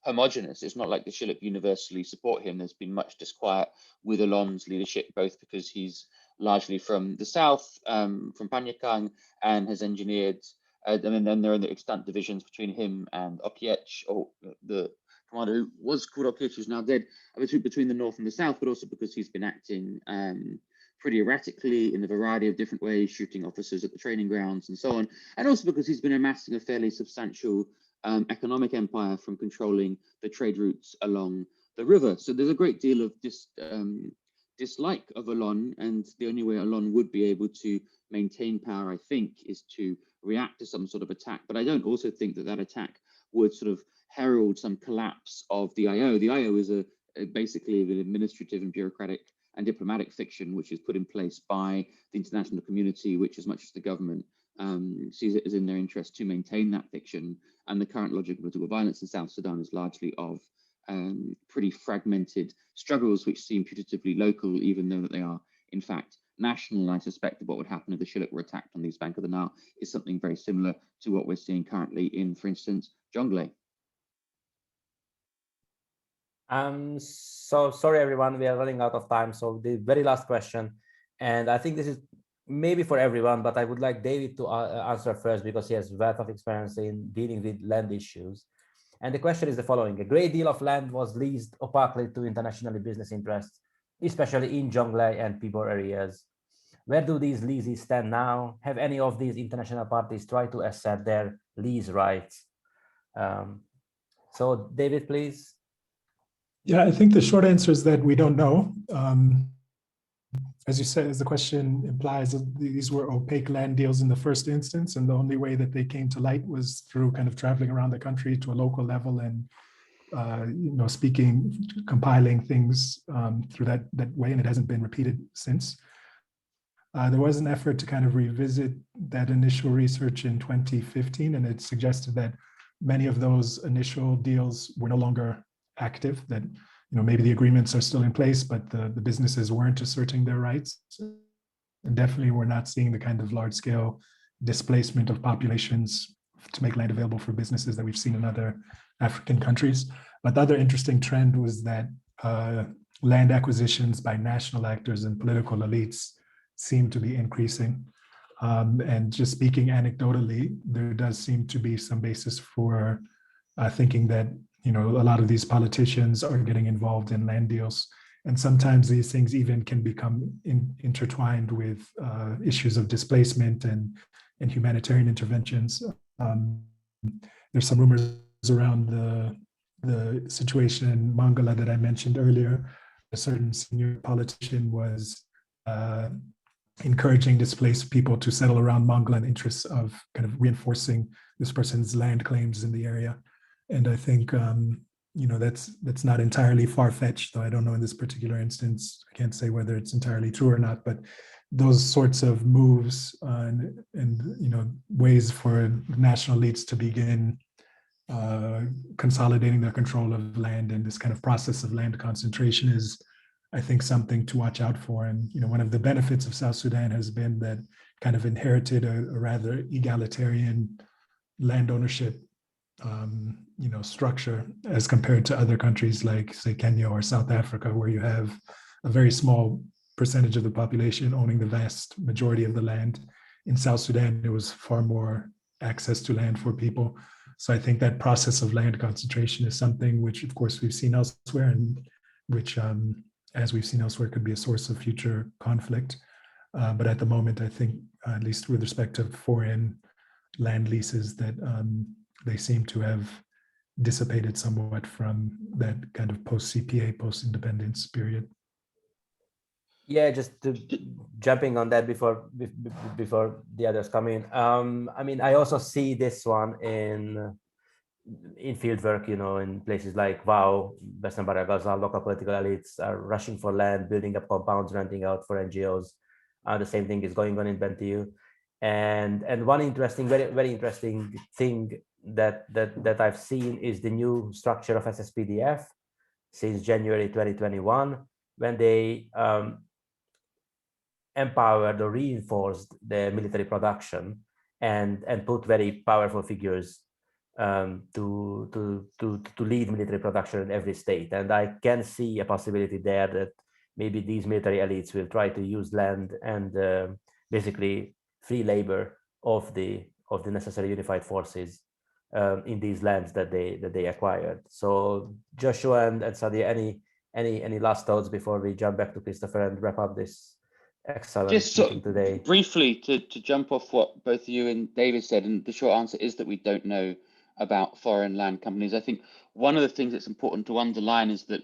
homogenous. It's not like the Shilluk universally support him. There's been much disquiet with Olon's leadership, both because he's largely from the south, from Panyakang, and has engineered, and then there are the extant divisions between him and Okiech, or the commander who was called Okiech, who's now dead, between the north and the south, but also because he's been acting pretty erratically in a variety of different ways, shooting officers at the training grounds and so on, and also because he's been amassing a fairly substantial economic empire from controlling the trade routes along the river. So there's a great deal of dislike of Olon, and the only way Olon would be able to maintain power, I think, is to react to some sort of attack. But I don't also think that that attack would sort of herald some collapse of the IO. The IO is basically an administrative and bureaucratic and diplomatic fiction, which is put in place by the international community, which, as much as the government sees it as in their interest to maintain that fiction. And the current logic of political violence in South Sudan is largely of pretty fragmented struggles, which seem putatively local, even though that they are, in fact, national. And I suspect that what would happen if the Shilluk were attacked on the east bank of the Nile is something very similar to what we're seeing currently in, for instance, Jonglei. So sorry, everyone, we are running out of time. So the very last question, and I think this is maybe for everyone, but I would like David to answer first, because he has wealth of experience in dealing with land issues. And the question is the following: a great deal of land was leased opacally to international business interests, especially in Jonglei and Pibor areas. Where do these leases stand now? Have any of these international parties tried to assert their lease rights? So David, please. Yeah, I think the short answer is that we don't know. As you said, as the question implies, these were opaque land deals in the first instance, and the only way that they came to light was through kind of traveling around the country to a local level and speaking, compiling things through that way, and it hasn't been repeated since. There was an effort to kind of revisit that initial research in 2015, and it suggested that many of those initial deals were no longer active, that maybe the agreements are still in place, but the businesses weren't asserting their rights. And definitely we're not seeing the kind of large-scale displacement of populations to make land available for businesses that we've seen in other African countries. But the other interesting trend was that land acquisitions by national actors and political elites seem to be increasing. And just speaking anecdotally, there does seem to be some basis for thinking that a lot of these politicians are getting involved in land deals. And sometimes these things even can become intertwined with issues of displacement and humanitarian interventions. There's some rumors around the situation in Mangala that I mentioned earlier. A certain senior politician was encouraging displaced people to settle around Mangala in the interests of kind of reinforcing this person's land claims in the area. And I think, that's not entirely far-fetched, though I don't know in this particular instance. I can't say whether it's entirely true or not, but those sorts of moves and ways for national elites to begin consolidating their control of land and this kind of process of land concentration is I think, something to watch out for. And, one of the benefits of South Sudan has been that kind of inherited a rather egalitarian land ownership, structure as compared to other countries like, say, Kenya or South Africa, where you have a very small percentage of the population owning the vast majority of the land. In South Sudan, there was far more access to land for people. So I think that process of land concentration is something which, of course, we've seen elsewhere, and which, as we've seen elsewhere, could be a source of future conflict. But at the moment, I think, at least with respect to foreign land leases, that they seem to have dissipated somewhat from that kind of post-CPA, post-independence period. Yeah, just jumping on that before the others come in. I mean, I also see this one in field work, in places like Wau, Western Barra Gaza. Local political elites are rushing for land, building up compounds, renting out for NGOs. The same thing is going on in Bentiu. And one interesting, very interesting thing that I've seen is the new structure of SSPDF since January 2021, when they empowered or reinforced the military production and put very powerful figures to lead military production in every state. And I can see a possibility there that maybe these military elites will try to use land and basically free labor of the necessary unified forces in these lands that they acquired. So Joshua and Saadia, any last thoughts before we jump back to Christopher and wrap up this excellent meeting today? Briefly to jump off what both you and David said, and the short answer is that we don't know about foreign land companies. I think one of the things that's important to underline is that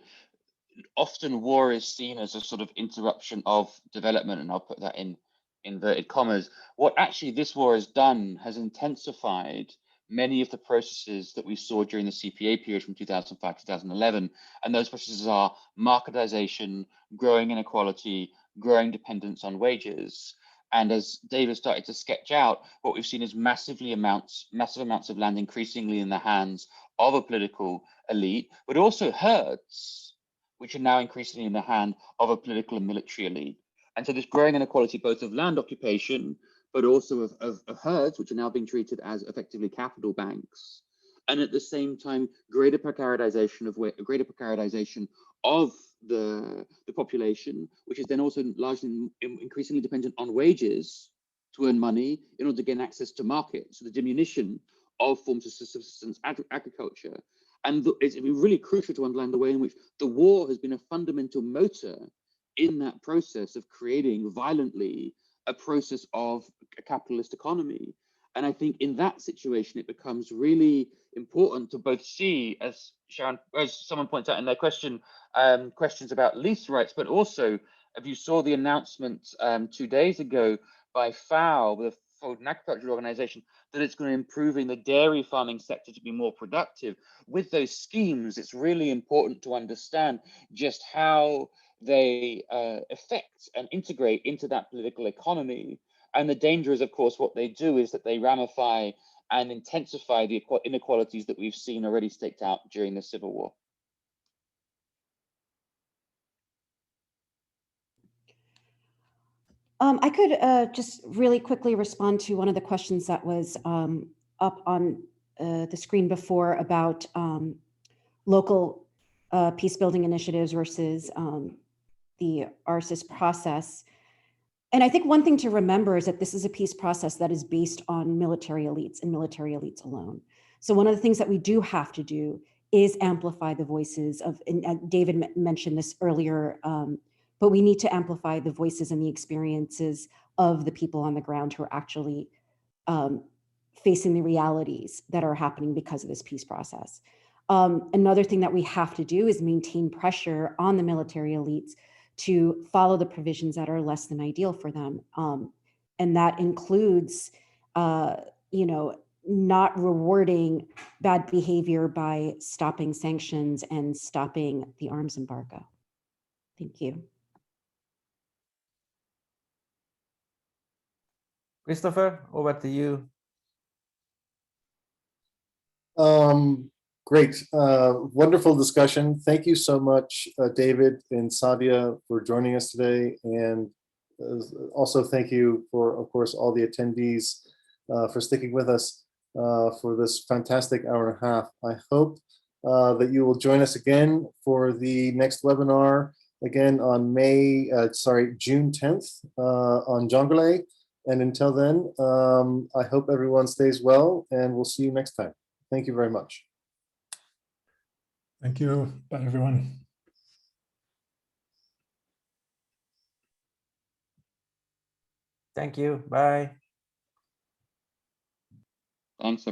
often war is seen as a sort of interruption of development, and I'll put that in inverted commas. What actually this war has done has intensified many of the processes that we saw during the CPA period from 2005 to 2011, and those processes are marketization, growing inequality, growing dependence on wages. And as David started to sketch out, what we've seen is massive amounts of land increasingly in the hands of a political elite, but also herds, which are now increasingly in the hand of a political and military elite. And so this growing inequality, both of land occupation, but also of herds, which are now being treated as effectively capital banks. And at the same time, greater precarization of the population, which is then also largely increasingly dependent on wages to earn money in order to gain access to markets. So the diminution of forms of subsistence agriculture. And it's really crucial to underline the way in which the war has been a fundamental motor in that process of creating violently a process of a capitalist economy. And I think in that situation, it becomes really important to both see, as someone points out in their question, questions about lease rights, but also, if you saw the announcement 2 days ago by FAO, the Food and Agriculture Organization, that it's going to improving the dairy farming sector to be more productive. With those schemes, it's really important to understand just how they affect and integrate into that political economy. And the danger is, of course, what they do is that they ramify and intensify the inequalities that we've seen already staked out during the Civil War. I could just really quickly respond to one of the questions that was up on the screen before about local peace building initiatives versus the ARSIS process. And I think one thing to remember is that this is a peace process that is based on military elites and military elites alone. So one of the things that we do have to do is amplify the voices of, and David mentioned this earlier, but we need to amplify the voices and the experiences of the people on the ground who are actually facing the realities that are happening because of this peace process. Another thing that we have to do is maintain pressure on the military elites to follow the provisions that are less than ideal for them. And that includes, not rewarding bad behavior by stopping sanctions and stopping the arms embargo. Thank you. Christopher, over to you. Great. Wonderful discussion. Thank you so much, David and Saadia, for joining us today. And also thank you for, of course, all the attendees for sticking with us for this fantastic hour and a half. I hope that you will join us again for the next webinar, again on June 10th on Jongole. And until then, I hope everyone stays well, and we'll see you next time. Thank you very much. Thank you. Bye, everyone. Thank you. Bye. Thanks.